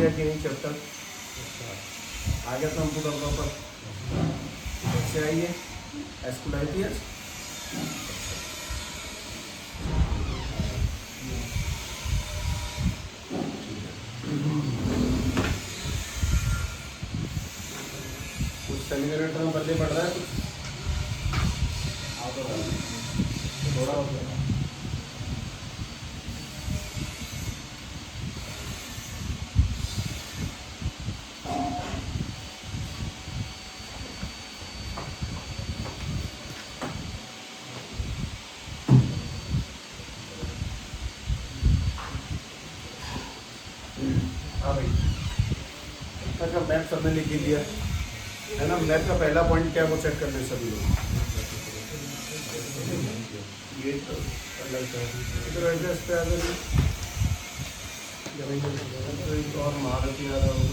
गया कि नहीं चैप्टर? आ गया कंप्यूटर का ऊपर कैसे आइए एस्कुलाइटियस। कुछ सेमीकंडक्टर में बदले पड़ रहा है कुछ थोड़ा हो गया। हाँ भाई का मैप सबने लिख ही लिया है ना। मैप का पहला पॉइंट क्या है वो चेक कर लें सभी लोग। ये तो अलग है इधर एड्रेस पे आ गए और महारती आ रहा होगा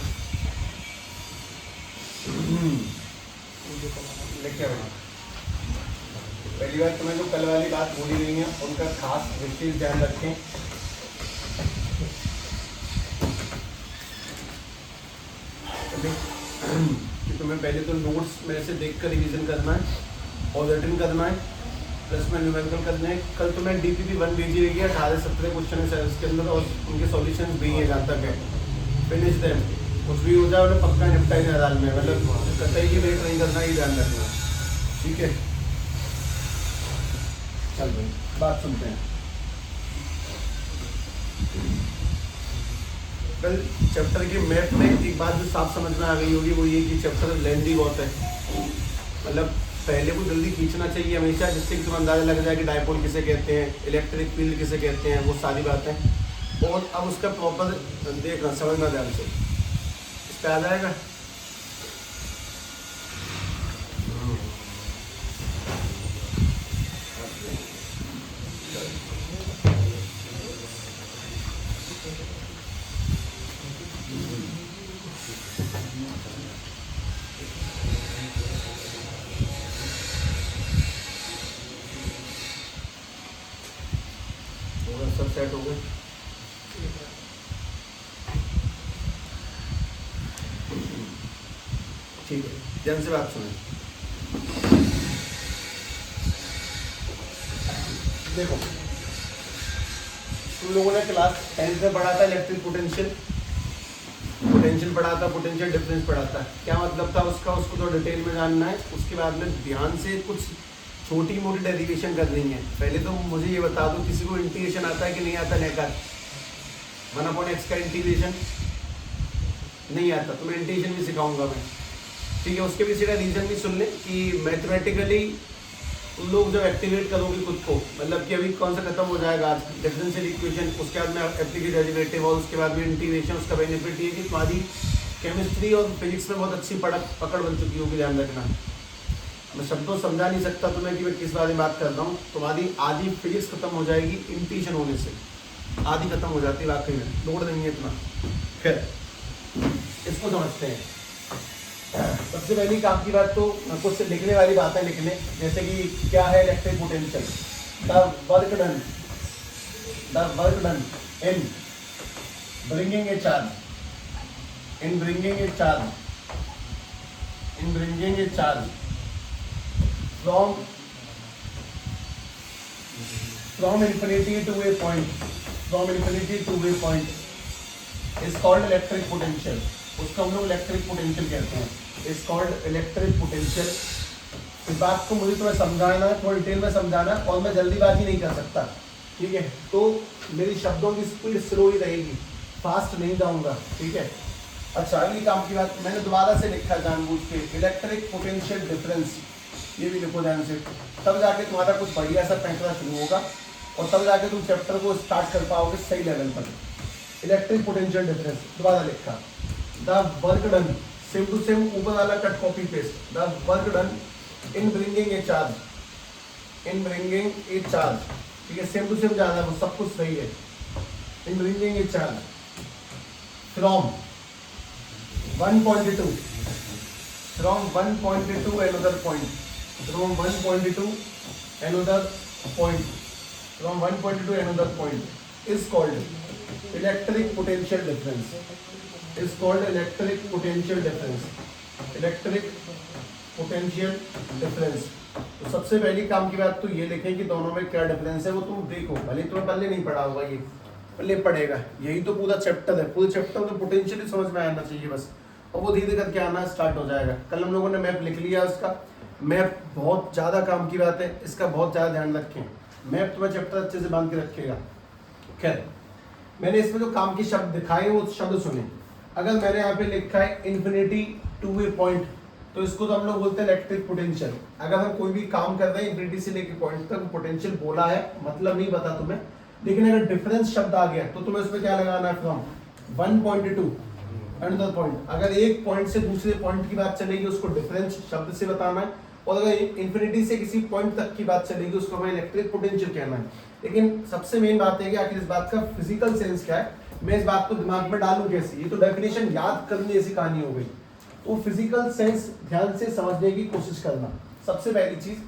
लिख क्या बना। पहली बार तुम्हें जो कल वाली बात बोली गई है उनका खास विशेष ध्यान रखें। कि तुम्हें पहले तो नोट्स में से देखकर रिवीजन करना है और रिटन करना है प्लस में न्यूमेरिकल करना है। कल तुम्हें DPP 1 भेजी रही है 18-17 क्वेश्चन है इसके अंदर और उनके सॉल्यूशंस भी हैं जहाँ तक है। फिनिश देम कुछ भी हो जाए उन्हें पक्का निपटाई मैदान में मतलब कतई की वेट नहीं करना ही ध्यान रखना ठीक है। चल भाई बात सुनते हैं। कल चैप्टर के मैप में एक बात जो साफ समझ में आ गई होगी वो ये कि चैप्टर लेंथी बहुत है मतलब पहले को जल्दी खींचना चाहिए हमेशा जिससे कि तुम्हें अंदाजा लग जाए कि डायपोल किसे कहते हैं इलेक्ट्रिक फील्ड किसे कहते हैं वो सारी बातें। और अब उसका प्रॉपर देखना समझना ध्यान से इस पर आ जाएगा। सब सेट हो गए ठीक है। ध्यान से बात सुने देखो तुम लोगों ने क्लास 10th में पढ़ा था इलेक्ट्रिक पोटेंशियल पढ़ा था पोटेंशियल डिफरेंस पढ़ा था। क्या मतलब था उसका उसको तो डिटेल में जानना है। उसके बाद में ध्यान से कुछ छोटी मोटी डेरिवेशन करनी है। पहले तो मुझे ये बता दो किसी को इंटीग्रेशन आता है कि नहीं आता लेकर 1/x का इंटीग्रेशन नहीं आता तो मैं इंटीग्रेशन भी सिखाऊंगा मैं ठीक है। उसके पीछे का रीजन भी सुन ले कि मैथमेटिकली तुम लोग जब एक्टिवेट करोगे खुद को मतलब कि अभी कौन सा खत्म हो जाएगा आज डिफरेंशियल इक्वेशन उसके बाद में एप्लीकेट डेरिवेटिव और उसके बाद में इंटीग्रेशन। उसका बेनिफिट ये कि तुम्हारी केमिस्ट्री और फिजिक्स में बहुत अच्छी पकड़ बन चुकी होगी। ध्यान रखना मैं शब्दों समझा नहीं सकता तुम्हें कि मैं किस बारे में बात कर रहा हूँ। तुम्हारी आधी फिजिक्स खत्म हो जाएगी इंटीग्रेशन होने से आधी खत्म हो जाती है वाकई में लोड नहीं है इतना। फिर इसको समझते हैं। सबसे पहली काम की बात तो कुछ लिखने वाली बात है लिखने जैसे कि क्या है electric potential. The work done in bringing a charge from infinity to a point is called electric potential। उसको हम लोग इलेक्ट्रिक पोटेंशियल कहते हैं। Is called electric potential. इस बात को मुझे तुम्हें समझाना है थोड़ा डिटेल में समझाना और मैं जल्दीबाजी नहीं कर सकता ठीक है। तो मेरी शब्दों की स्पीड स्लो ही रहेगी फास्ट नहीं जाऊंगा ठीक है। अच्छा अगली काम की बात मैंने दोबारा से लिखा जानबूझ के इलेक्ट्रिक पोटेंशियल डिफरेंस ये भी लिखो ध्यान से तब जाके तुम्हारा कुछ बढ़िया सा पैंतरा शुरू होगा और तब जाके तुम चैप्टर को स्टार्ट कर पाओगे सही लेवल पर। इलेक्ट्रिक पोटेंशियल डिफरेंस दोबारा लिखा the work done same to same ऊपर वाला cut copy paste the work done in bringing a charge ठीक है। सेम टू सेम जाना है वो सब कुछ सही है। इन bringing a charge from 1 point to another point from 1 point to another point is called electric potential difference। Is called electric potential difference. Electric potential difference. तो सबसे पहली काम की बात तो ये लिखें कि दोनों में क्या डिफरेंस है, वो तुम देखो, भले तुम्हें पहले नहीं पढ़ा होगा, ये पहले पढ़ेगा। यही तो पूरा चैप्टर है, पूरे चैप्टर में पोटेंशियल ही समझ में आना चाहिए बस, और वो धीरे धीरे करके आना स्टार्ट हो जाएगा। कल हम लोगों ने मैप लिख लिया, उसका मैप बहुत ज़्यादा काम की बात है, इसका बहुत ज़्यादा ध्यान रखें। मैप तुम्हें चैप्टर अच्छे से बांध के रखेगा। खैर, मैंने इसमें जो काम के शब्द दिखाए वो शब्द सुने। अगर मैंने यहाँ पे लिखा है इन्फिनिटी टू ए पॉइंट, तो इसको तो हम लोग बोलते हैं इलेक्ट्रिक पोटेंशियल। अगर हम कोई भी काम कर रहे हैं इन्फिनिटी से लेके पॉइंट तक, पोटेंशियल बोला है, मतलब नहीं पता तुम्हें, लेकिन अगर डिफरेंस शब्द आ गया तो तुम्हें उसमें क्या लगाना है, from 1 point two another point. अगर एक पॉइंट से दूसरे पॉइंट की बात चलेगी उसको डिफरेंस शब्द से बताना है, और अगर इन्फिनिटी से किसी पॉइंट तक की बात चलेगी उसको हमें इलेक्ट्रिक पोटेंशियल कहना है। लेकिन सबसे मेन बात है कि आखिर इस बात का फिजिकल सेंस क्या है, मैं इस बात को दिमाग में डालूं कैसे, ये तो डेफिनेशन याद करने जैसी कहानी हो गई। तो फिजिकल सेंस ध्यान से समझने की कोशिश करना। सबसे पहली चीज,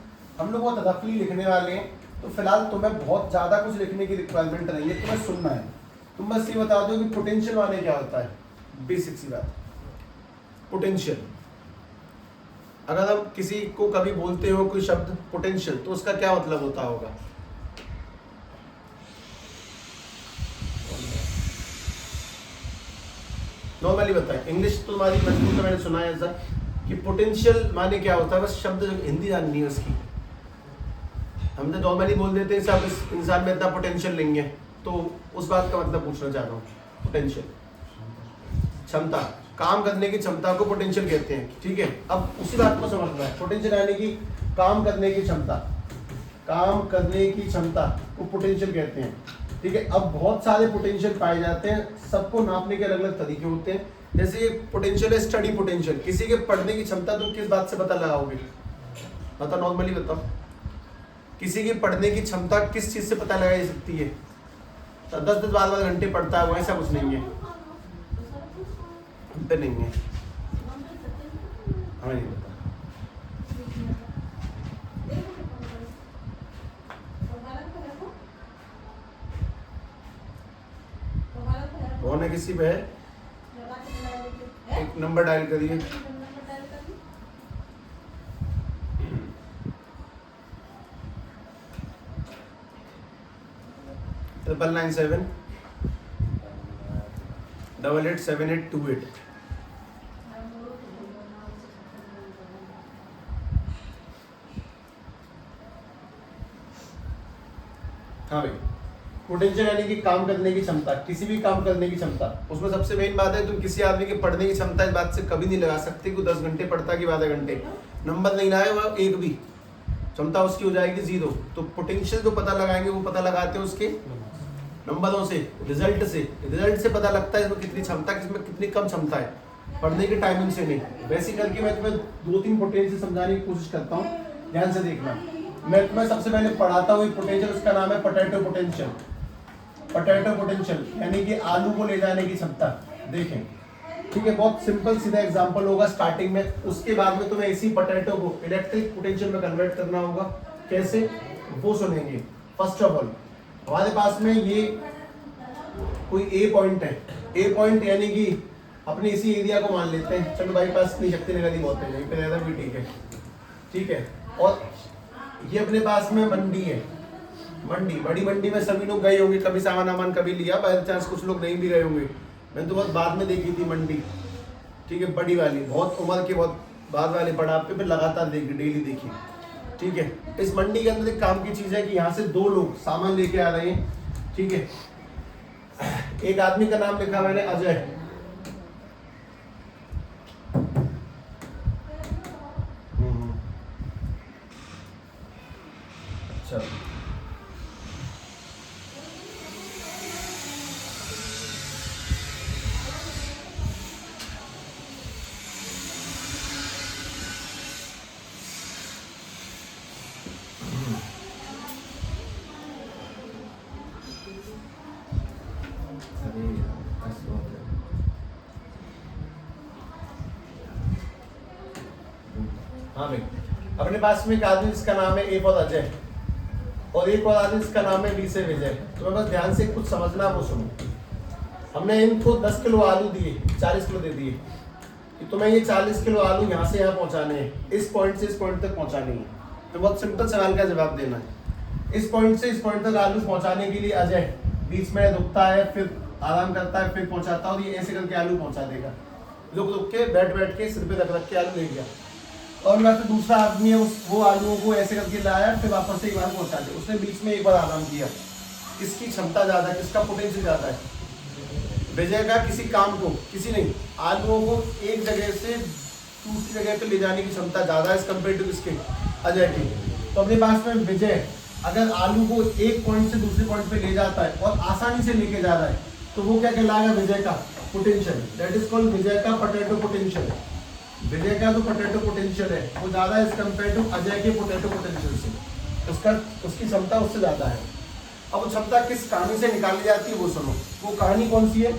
हम लोग बहुत रफली लिखने वाले हैं, तो फिलहाल तुम्हें बहुत ज्यादा कुछ लिखने की रिक्वायरमेंट नहीं है, तुम्हें सुनना है। तुम बस ये बता दो कि पोटेंशियल माने क्या होता है, बेसिक सी बात। पोटेंशियल, अगर हम किसी को कभी बोलते हो कोई शब्द पोटेंशियल, तो उसका क्या मतलब होता होगा? नॉर्मली बताएं, इंग्लिश तो तुम्हारी मजबूत है, मैंने सुना है ऐसा कि पोटेंशियल माने क्या होता है, बस शब्द हिंदी जाननी है उसकी। हम तो नॉर्मली बोल देते हैं सब इस इंसान में इतना पोटेंशियल नहीं है, तो उस बात का मतलब पूछना चाह रहा हूँ। पोटेंशियल क्षमता, काम करने की क्षमता को पोटेंशियल कहते हैं, ठीक है। अब उसी बात को समझना है, पोटेंशियल यानी कि काम करने की क्षमता, काम करने की क्षमता को पोटेंशियल कहते हैं, ठीक है। अब बहुत सारे पोटेंशियल पाए जाते हैं, सबको नापने के अलग अलग तरीके होते हैं। जैसे ये पोटेंशियल है स्टडी पोटेंशियल, किसी के पढ़ने की क्षमता तुम किस बात से पता लगाओगे, बताओ, नॉर्मली बताओ, किसी की पढ़ने की क्षमता किस चीज से पता लगाई जा सकती है? 10-10 12 घंटे पढ़ता है वो, ऐसा कुछ नहीं है, हम पे नहीं है, हमें नहीं पता। कौन है, किसी पे है? एक नंबर डायल करिए। 997 887828। हाँ भाई, पोटेंशियल यानी कि काम करने की क्षमता, किसी भी काम करने की क्षमता। उसमें सबसे मेन बात है, तुम किसी आदमी की पढ़ने की क्षमता इस बात से कभी नहीं लगा सकते कि 10 घंटे पढ़ता कि 12 घंटे, नंबर नहीं लाए वह एक भी, क्षमता उसकी हो जाएगी 0। तो पोटेंशियल जो पता लगाएंगे वो पता लगाते हैं उसके नंबरों से, रिजल्ट से। रिजल्ट से पता लगता है इसमें कितनी क्षमता, किसमें कितनी कम क्षमता है, पढ़ने के टाइमिंग से नहीं। वैसे करके मैं तुम्हें 2-3 पोटेंशियल समझाने की कोशिश करता हूँ, ध्यान से देखना। मैं तुम्हें सबसे पहले पढ़ाता हूँ पोटेंशियल, उसका नाम है पोटैटो पोटेंशियल। पोटैटो पोटेंशियल यानी कि आलू को ले जाने की क्षमता। देखें, ठीक है, बहुत सिंपल सीधा एग्जांपल होगा स्टार्टिंग में, उसके बाद में तुम्हें इसी पोटैटो को इलेक्ट्रिक पोटेंशियल में कन्वर्ट करना होगा। कैसे, वो सुनेंगे। फर्स्ट ऑफ ऑल, हमारे पास में ये कोई ए पॉइंट है, ए पॉइंट यानी कि अपने इसी एरिया को मान लेते हैं, चलो भाई पास नहीं शक्ति नगर ही बहुत है, यहीं पे रहना भी ठीक है, ठीक है। और ये अपने पास में मंडी है, मंडी, बड़ी मंडी में सभी लोग गए होंगे, कभी सामान वामान कभी लिया, बाय चांस कुछ लोग नहीं भी गए होंगे। मैंने तो बहुत बाद में देखी थी मंडी, ठीक है, बड़ी वाली, बहुत उम्र के बहुत बाद वाले पड़ाव पे लगातार देखी, डेली देखी, ठीक है। इस मंडी के अंदर एक काम की चीज है कि यहाँ से 2 लोग सामान लेके आ रहे हैं, ठीक है। एक आदमी का नाम लिखा मैंने अजय, अच्छा, हाँ भाई, अपने पास में एक आदमी जिसका नाम है ए फॉर अजय, और एक और आदमी जिसका नाम है बी से विजय। तो मैं बस ध्यान से कुछ समझना, वो सुनो। हमने इनको 10 किलो आलू दिए, 40 किलो दे दिए कि तुम्हें ये 40 किलो आलू यहाँ से यहाँ पहुँचाने हैं, इस पॉइंट से इस पॉइंट तक पहुँचाने हैं। तो बहुत सिंपल सवाल का जवाब देना है। इस पॉइंट से इस पॉइंट तक आलू पहुँचाने के लिए अजय बीच में रुकता है, फिर आराम करता है, फिर पहुँचाता है, और ये ऐसे करके आलू पहुँचा देगा। रुक के बैठ के सिर पे रख के आलू ले गया। और मैं तो दूसरा आदमी है, वो आलूओं को ऐसे करके लाया, फिर वापस से एक बार पहुँचा दिया। उसने बीच में एक बार आराम किया। किसकी क्षमता ज़्यादा है, किसका पोटेंशियल ज़्यादा है? विजय का किसी काम को, किसी नहीं, आलूओं को एक जगह से दूसरी जगह पे ले जाने की क्षमता ज़्यादा है कंपेयर टू किसके, अजय की। तो अपने पास में विजय अगर आलू को एक पॉइंट से दूसरे पॉइंट पे ले जाता है और आसानी से लेके जा रहा है, तो वो क्या कहलाएगा? विजय का पोटेंशियल। दैट इज कॉल्ड विजय का पोटैटो पोटेंशियल। विजय का तो पोटैटो पोटेंशियल है वो ज़्यादा है कंपेयर टू अजय के पोटैटो पोटेंशियल से। उसकी क्षमता उससे ज़्यादा है। अब वो क्षमता किस कहानी से निकाली जाती है वो सुनो। वो कहानी कौन सी है?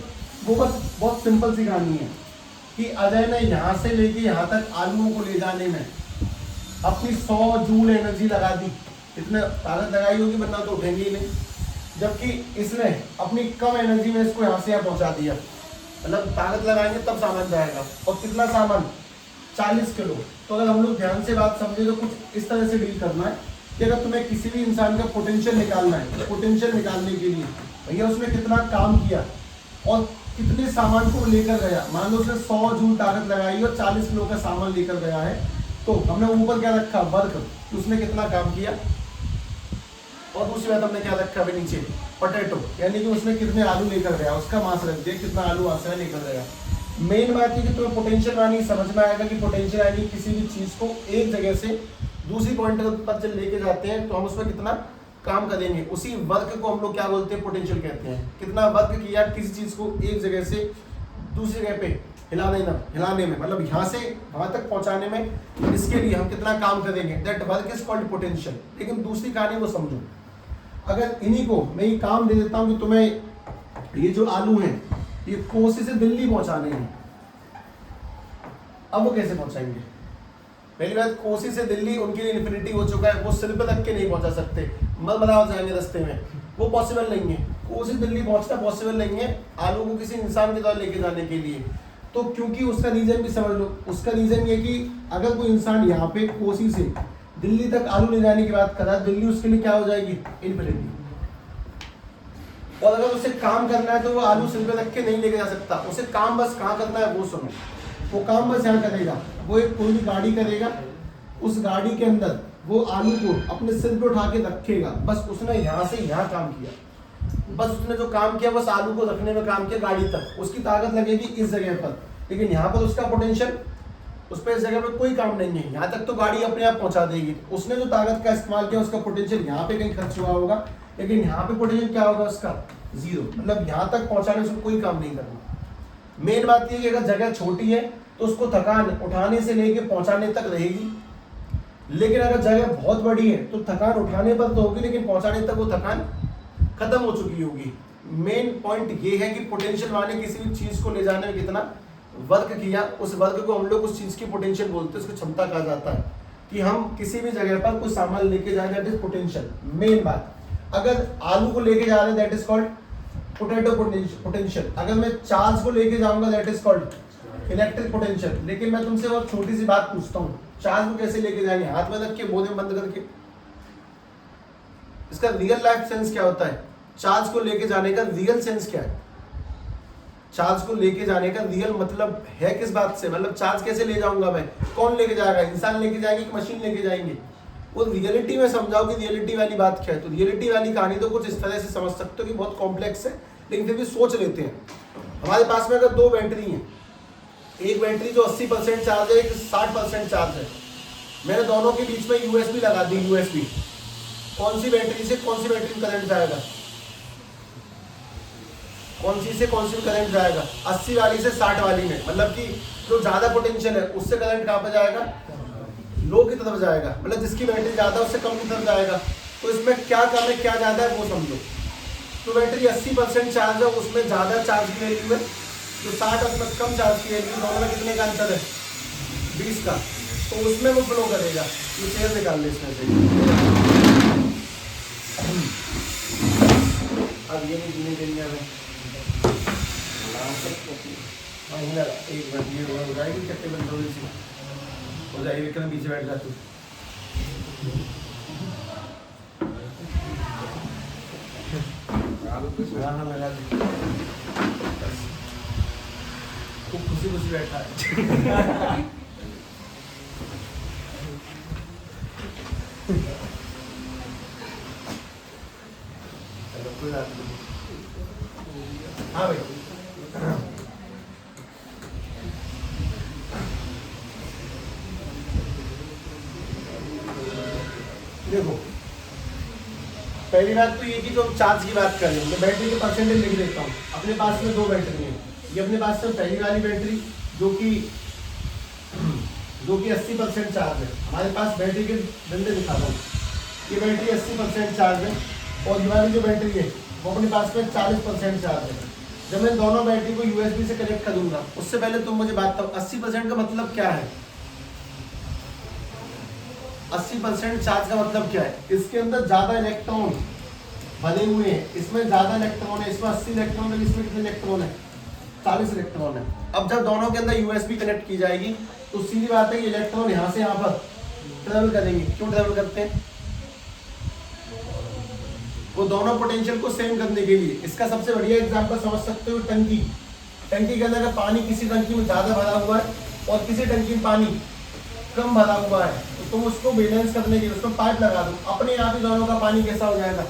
वो बस बहुत सिंपल सी कहानी है कि अजय ने यहाँ से लेके यहाँ तक आलूओं को ले जाने में अपनी 100 जूल एनर्जी लगा दी। इतने ताकत लगाई होगी, वरना तो उठेंगे ही नहीं। जबकि इसने अपनी कम एनर्जी में इसको यहाँ से यहाँ पहुँचा दिया। मतलब ताकत लगाएंगे तब सामान जाएगा। और कितना सामान? 40 किलो। तो अगर हम लोग ध्यान से बात समझे तो कुछ इस तरह से डील करना है कि अगर तुम्हें किसी भी इंसान का पोटेंशियल निकालना है, तो पोटेंशियल निकालने के लिए भैया उसने कितना काम किया और कितने सामान को लेकर गया। मान लो उसने 100 जूल ताकत लगाई और 40 किलो का सामान लेकर गया है, तो हमने ऊपर क्या रखा? वर्क, कि उसने कितना काम किया। और दूसरी बात हमने क्या रखा अभी नीचे? पोटैटो, यानी कि उसने कितने आलू लेकर गया, उसका मास रख दिया, कितना आलू आसान लेकर गया। मेन बात है कि तुम्हें पोटेंशियल यानी समझ में आएगा कि पोटेंशियल यानी किसी भी चीज़ को एक जगह से दूसरी पॉइंट पर जब लेके जाते हैं तो हम उसमें कितना काम करेंगे, उसी वर्क को हम लोग क्या बोलते हैं? पोटेंशियल कहते हैं। कितना वर्क किया किसी चीज़ को एक जगह से दूसरी जगह पे हिलाने में, मतलब यहाँ से वहाँ तक पहुँचाने में, इसके लिए हम कितना काम करेंगे, that work is called potential. लेकिन दूसरी कहानी को समझो। अगर इन्हीं को मैं ये काम दे देता हूँ कि तुम्हें ये जो आलू हैं ये कोसी से दिल्ली पहुँचाने हैं, अब वो कैसे पहुँचाएंगे? पहली बात, कोसी से दिल्ली उनके लिए इन्फिनिटी हो चुका है, वो सिर पे रख के नहीं पहुंचा सकते, मरमरा हो जाएंगे रास्ते में, वो पॉसिबल नहीं है। कोसी दिल्ली पहुंचना पॉसिबल नहीं है आलू को किसी इंसान के द्वारा लेके जाने के लिए। तो क्योंकि उसका रीजन भी समझ लो। उसका रीजन ये कि अगर कोई इंसान यहाँ पे कोसी से दिल्ली तक आलू ले जाने की बात कर रहा है, दिल्ली उसके लिए क्या हो जाएगी? इन्फिनिटी। और अगर उसे काम करना है तो वो आलू सिर पे रख के नहीं लेके जा सकता। उसे काम बस कहाँ करना है वो सुनो। वो काम बस यहाँ करेगा, वो एक कोई भी गाड़ी करेगा, उस गाड़ी के अंदर वो आलू को अपने सिर पे उठा के रखेगा। बस उसने यहाँ से यहाँ काम किया, बस उसने जो काम किया बस आलू को रखने में काम किया गाड़ी तक। उसकी ताकत लगेगी इस जगह पर, लेकिन यहाँ पर उसका पोटेंशियल, उस पर इस जगह पर कोई काम नहीं है। यहाँ तक तो गाड़ी अपने आप पहुँचा देगी। उसने जो ताकत का इस्तेमाल किया उसका पोटेंशियल यहाँ पे कहीं खर्च हुआ होगा, लेकिन यहाँ पे पोटेंशियल क्या होगा उसका? 0। मतलब यहाँ तक पहुँचाने से कोई काम नहीं करना। मेन बात ये कि अगर जगह छोटी है तो उसको थकान उठाने से लेके पहुंचाने तक रहेगी, लेकिन अगर जगह बहुत बड़ी है तो थकान उठाने पर तो होगी, लेकिन पहुंचाने तक वो थकान खत्म हो चुकी होगी। मेन पॉइंट ये है कि पोटेंशियल माने किसी भी चीज को ले जाने में कितना वर्क किया, उस वर्क को हम लोग उस चीज की पोटेंशियल बोलते हैं, उसको क्षमता कहा जाता है कि हम किसी भी जगह पर कोई सामान लेके जाए, दैट इज पोटेंशियल। मेन बात, अगर आलू को लेके जा रहे हैं that is called potato potential. अगर मैं चार्ज को लेके जाऊंगा that is called electric potential. लेकिन मैं तुमसे बहुत छोटी सी बात पूछता हूँ, चार्ज को कैसे लेके जाएंगे? हाथ में रख के, बोधे में बंद करके? इसका रियल लाइफ सेंस क्या होता है? चार्ज को लेके जाने का रियल सेंस क्या है? चार्ज को लेके जाने का रियल मतलब है किस बात से? मतलब चार्ज कैसे ले जाऊंगा मैं? कौन लेके जाएगा? इंसान लेके जाएंगे कि मशीन लेके जाएंगे? वो रियलिटी में समझाओ कि रियलिटी वाली बात क्या है। तो रियलिटी वाली कहानी तो कुछ इस तरह से समझ सकते हो कि बहुत कॉम्प्लेक्स है, लेकिन फिर भी सोच लेते हैं। हमारे पास में अगर 2 बैटरी हैं, एक बैटरी जो 80% चार्ज है, एक 60% चार्ज है, मैंने दोनों के बीच में यूएसबी लगा दी। यूएसबी कौन सी बैटरी से कौन सी बैटरी में करंट जाएगा? कौन सी से कौन सी करंट जाएगा? 80 वाली से 60 वाली में। मतलब कि जो ज्यादा पोटेंशियल है उससे करंट कहाँ पर जाएगा? लो की तरफ जाएगा। मतलब जिसकी बैटरी ज्यादा उससे कम की तरफ जाएगा। तो इसमें क्या कम है क्या ज्यादा है वो समझो। तो बैटरी 80% चार्ज है, उसमें ज्यादा चार्ज की वैल्यू है, जो 60 है उसमें कम चार्ज की वैल्यू, दोनों में कितने का अंतर है? 20 का। तो उसमें वो फ्लो करेगा। ये शेयर निकाल ले इसमें से। अब ये नहीं जीने देंगे हमें। एक मिनट ये हो जाएगी चट्टे बंद थोड़ी सी हो जाएगी, विक्रम पीछे बैठ जा तू। हाँ लगा दे, खूब खुशी खुशी बैठा है। चलो कोई बात नहीं। हाँ भाई देखो, पहली बात तो ये कि जो हम चार्ज की बात कर रहे हैं, तो बैटरी के परसेंटेज लिख देता हूँ। अपने पास में 2 बैटरी है। ये अपने पास में पहली वाली बैटरी जो कि 80% चार्ज है। हमारे पास बैटरी के डंडे दिखाता हूँ। ये बैटरी 80% चार्ज है और ये वाली जो बैटरी है वो अपने पास में 40% चार्ज है। जब मैं दोनों बैटरी को USB से कनेक्ट करूंगा, उससे पहले तुम मुझे बात बताओ 80% का मतलब क्या है? 80% चार्ज का मतलब क्या है? इसके अंदर ज्यादा इलेक्ट्रॉन बने हुए हैं, इसमें ज्यादा इलेक्ट्रॉन है, इसमें 80 इलेक्ट्रॉन है, इसमें कितने इलेक्ट्रॉन है? 40 इलेक्ट्रॉन है। अब जब दोनों के अंदर USB कनेक्ट की जाएगी तो सीधी बात है कि इलेक्ट्रॉन यहाँ से यहाँ पर ट्रेवल करेंगे। क्यों ट्रेवल करते हैं? वो दोनों पोटेंशियल को सेम करने के लिए। इसका सबसे बढ़िया एग्जांपल समझ सकते हो टंकी। टंकी के अंदर अगर पानी किसी टंकी में ज्यादा भरा हुआ है और किसी टंकी में पानी कम भरा हुआ है, तो तुम उसको बैलेंस करने के लिए उसमें पाइप लगा दो, अपने आप ही दोनों का पानी कैसा हो जाएगा?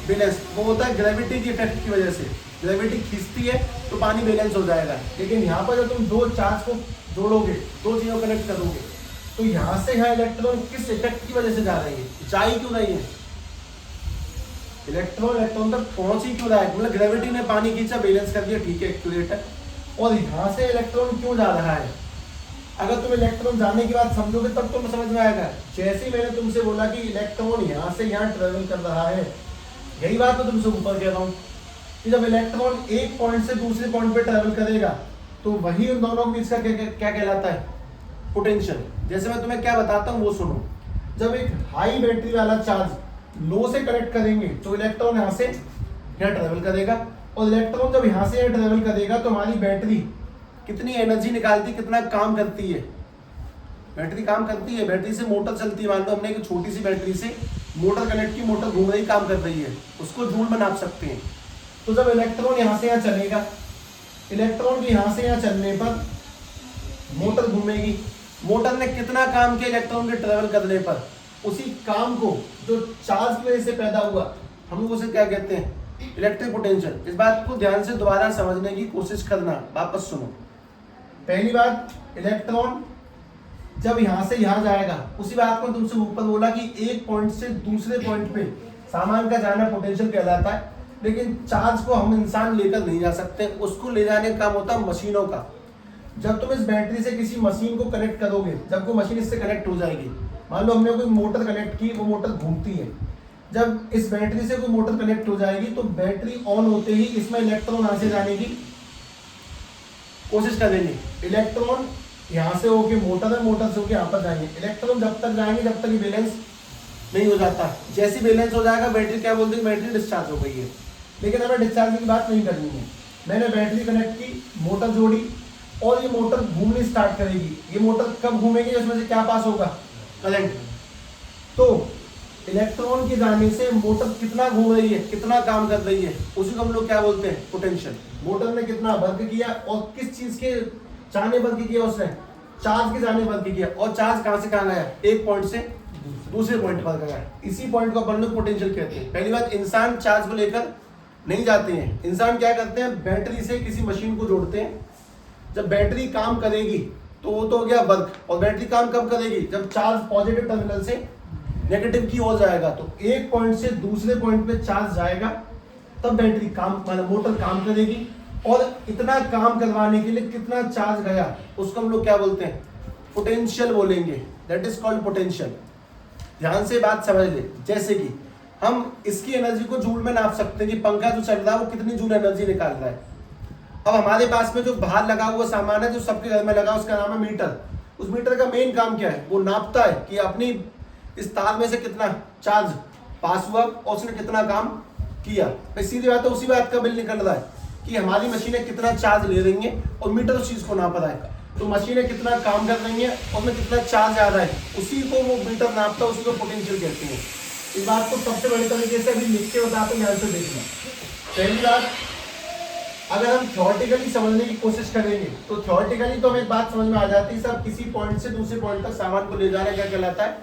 बैलेंस। वो होता है ग्रेविटी की इफेक्ट की वजह से, ग्रेविटी खींचती है तो पानी बैलेंस हो जाएगा। लेकिन यहाँ पर जब तुम 2 चार्ज को जोड़ोगे, 2 चीजों को कनेक्ट करोगे, तो यहाँ से यहाँ इलेक्ट्रॉन किस इफेक्ट की वजह से जा रही है? जा ही क्यों नहीं है? इलेक्ट्रॉन तक पहुंच ही क्यों रहा है? मतलब ग्रेविटी ने पानी खींचा, बैलेंस कर दिया, ठीक है, एक्यूरेट है। और यहाँ से इलेक्ट्रॉन क्यों जा रहा है? अगर तुम इलेक्ट्रॉन जाने की बात समझोगे तब तुम्हें समझ में आएगा। जैसे ही मैंने तुमसे बोला कि इलेक्ट्रॉन यहाँ से यहाँ ट्रेवल कर रहा है, यही बात तो तुमसे ऊपर कह रहा हूँ कि जब इलेक्ट्रॉन एक पॉइंट से दूसरे पॉइंट पे ट्रेवल करेगा तो वही उन दोनों के बीच का क्या कहलाता है? पोटेंशियल। जैसे मैं तुम्हें क्या बताता हूँ वो सुनो। जब एक हाई बैटरी वाला चार्ज लो से कनेक्ट करेंगे तो इलेक्ट्रॉन यहाँ से यहाँ ट्रेवल करेगा, और इलेक्ट्रॉन जब यहाँ से यहाँ ट्रेवल करेगा तो हमारी बैटरी कितनी एनर्जी निकालती, कितना काम करती है? बैटरी काम करती है। बैटरी से मोटर चलती है। मान लो हमने एक छोटी सी बैटरी से मोटर कनेक्ट की, मोटर घूम रही, काम कर रही है, उसको जूल में नाप सकते हैं। तो जब इलेक्ट्रॉन यहाँ से यहाँ चलेगा, इलेक्ट्रॉन के यहाँ से यहाँ चलने पर मोटर घूमेगी। मोटर ने कितना काम किया इलेक्ट्रॉन के ट्रेवल करने पर? उसी काम को जो चार्ज की वजह से पैदा हुआ, हम लोग उसे क्या कहते हैं? Electric potential. इस बात को ध्यान से दोबारा समझने की कोशिश करना, वापस सुनो। पहली बात, इलेक्ट्रॉन जब यहाँ से यहाँ जाएगा, उसी बात को तुमसे ऊपर बोला कि एक पॉइंट से दूसरे पॉइंट पे सामान का जाना पोटेंशियल कहलाता है। लेकिन चार्ज को हम इंसान लेकर नहीं जा सकते, उसको ले जाने का काम होता है मशीनों का। जब तुम इस बैटरी से किसी मशीन को कनेक्ट करोगे, जब कोई मशीन इससे कनेक्ट हो जाएगी, मान लो हमने कोई मोटर कनेक्ट की, वो मोटर घूमती है। जब इस बैटरी से कोई मोटर कनेक्ट हो जाएगी तो बैटरी ऑन होते ही इसमें इलेक्ट्रॉन यहाँ से जाने की कोशिश करेंगे। इलेक्ट्रॉन यहाँ से होके मोटर है, मोटर से होके यहाँ पर जाएंगे। इलेक्ट्रॉन जब तक जाएंगे जब तक ये बैलेंस नहीं हो जाता। जैसे बैलेंस हो जाएगा बैटरी क्या बोलती है? बैटरी डिस्चार्ज हो गई है। लेकिन हमें डिस्चार्ज की बात नहीं करनी है। मैंने बैटरी कनेक्ट की, मोटर जोड़ी और ये मोटर घूमनी स्टार्ट करेगी। ये मोटर कब घूमेगी? इसमें से क्या पास होगा? करंट। तो इलेक्ट्रॉन के जाने से मोटर कितना घूम रही है, कितना काम कर रही है, उसी को हम लोग क्या बोलते हैं? पोटेंशियल। मोटर ने कितना वर्क किया और किस चीज के जाने वर्क किया? उसने चार्ज के जाने वर्क किया। और चार्ज कहां से कहां गया? एक पॉइंट से दूसरे पॉइंट पर गया। इसी पॉइंट को अपन लोग पोटेंशियल कहते हैं। पहली बात, इंसान चार्ज को लेकर नहीं जाते हैं। इंसान क्या करते हैं? बैटरी से किसी मशीन को जोड़ते हैं। जब बैटरी काम करेगी तो वो तो हो गया वर्क। और बैटरी काम कब करेगी? जब चार्ज पॉजिटिव टर्मिनल से नेगेटिव की ओर जाएगा। तो एक पॉइंट से दूसरे पॉइंट पे चार्ज जाएगा तब बैटरी काम, मतलब मोटर काम करेगी। और इतना काम करवाने के लिए कितना चार्ज गया उसको हम लोग क्या बोलते हैं? पोटेंशियल बोलेंगे। That is called potential. ध्यान से बात समझ ले। जैसे कि हम इसकी एनर्जी को जूल में नाप सकते हैं कि पंखा जो चल रहा है वो कितनी जूल एनर्जी निकाल रहा है। अब हमारे पास में जो बाहर लगा हुआ सामान है, जो सबके घर में लगा, उसका नाम है मीटर। उस मीटर का मेन काम क्या है? वो नापता है कि अपनी इस तार में से कितना चार्ज पास हुआ और उसने कितना काम किया। सीधी बात है, उसी बात का बिल निकल रहा है। कि हमारी मशीनें कितना चार्ज ले रही हैं और मीटर उस चीज को नाप रहा है। तो मशीनें कितना काम कर रही हैं और में कितना चार्ज आ रहा है, उसी को वो मीटर नापता है, उसी को पोटेंशियल कहते हैं। इस बात को सबसे बड़ी तरीके से अभी लिख के बताते हैं, ध्यान से देखना। पहली बात, अगर हम थ्योरेटिकली समझने की कोशिश करेंगे तो थ्योरेटिकली तो हमें एक बात समझ में आ जाती है, सब किसी पॉइंट से दूसरे पॉइंट तक सामान को ले जाना क्या कहलाता है,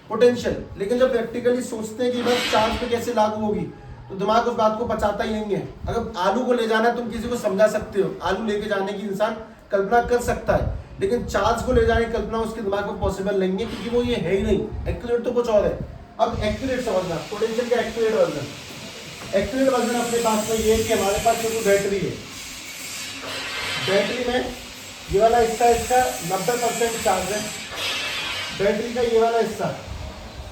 पोटेंशियल। लेकिन जब प्रैक्टिकली सोचते हैं कि बस चार्ज पे कैसे लागू होगी, तो दिमाग उस बात को पचाता ही नहीं है। अगर आलू को ले जाना है, तुम किसी को समझा सकते हो, आलू लेके जाने की इंसान कल्पना कर सकता है, लेकिन चार्ज को ले जाने की कल्पना उसके दिमाग में पॉसिबल नहीं है, क्योंकि वो ये है ही नहीं। एक्यूरेट तो कुछ और है। अब एक्यूरेट समझना, पोटेंशियल का एक्यूरेट वर्जन। एक्यूरेट वर्जन अपने पास में ये है कि हमारे पास जो बैटरी है, बैटरी में ये वाला हिस्सा इसका 90% चार्ज है, बैटरी का ये वाला हिस्सा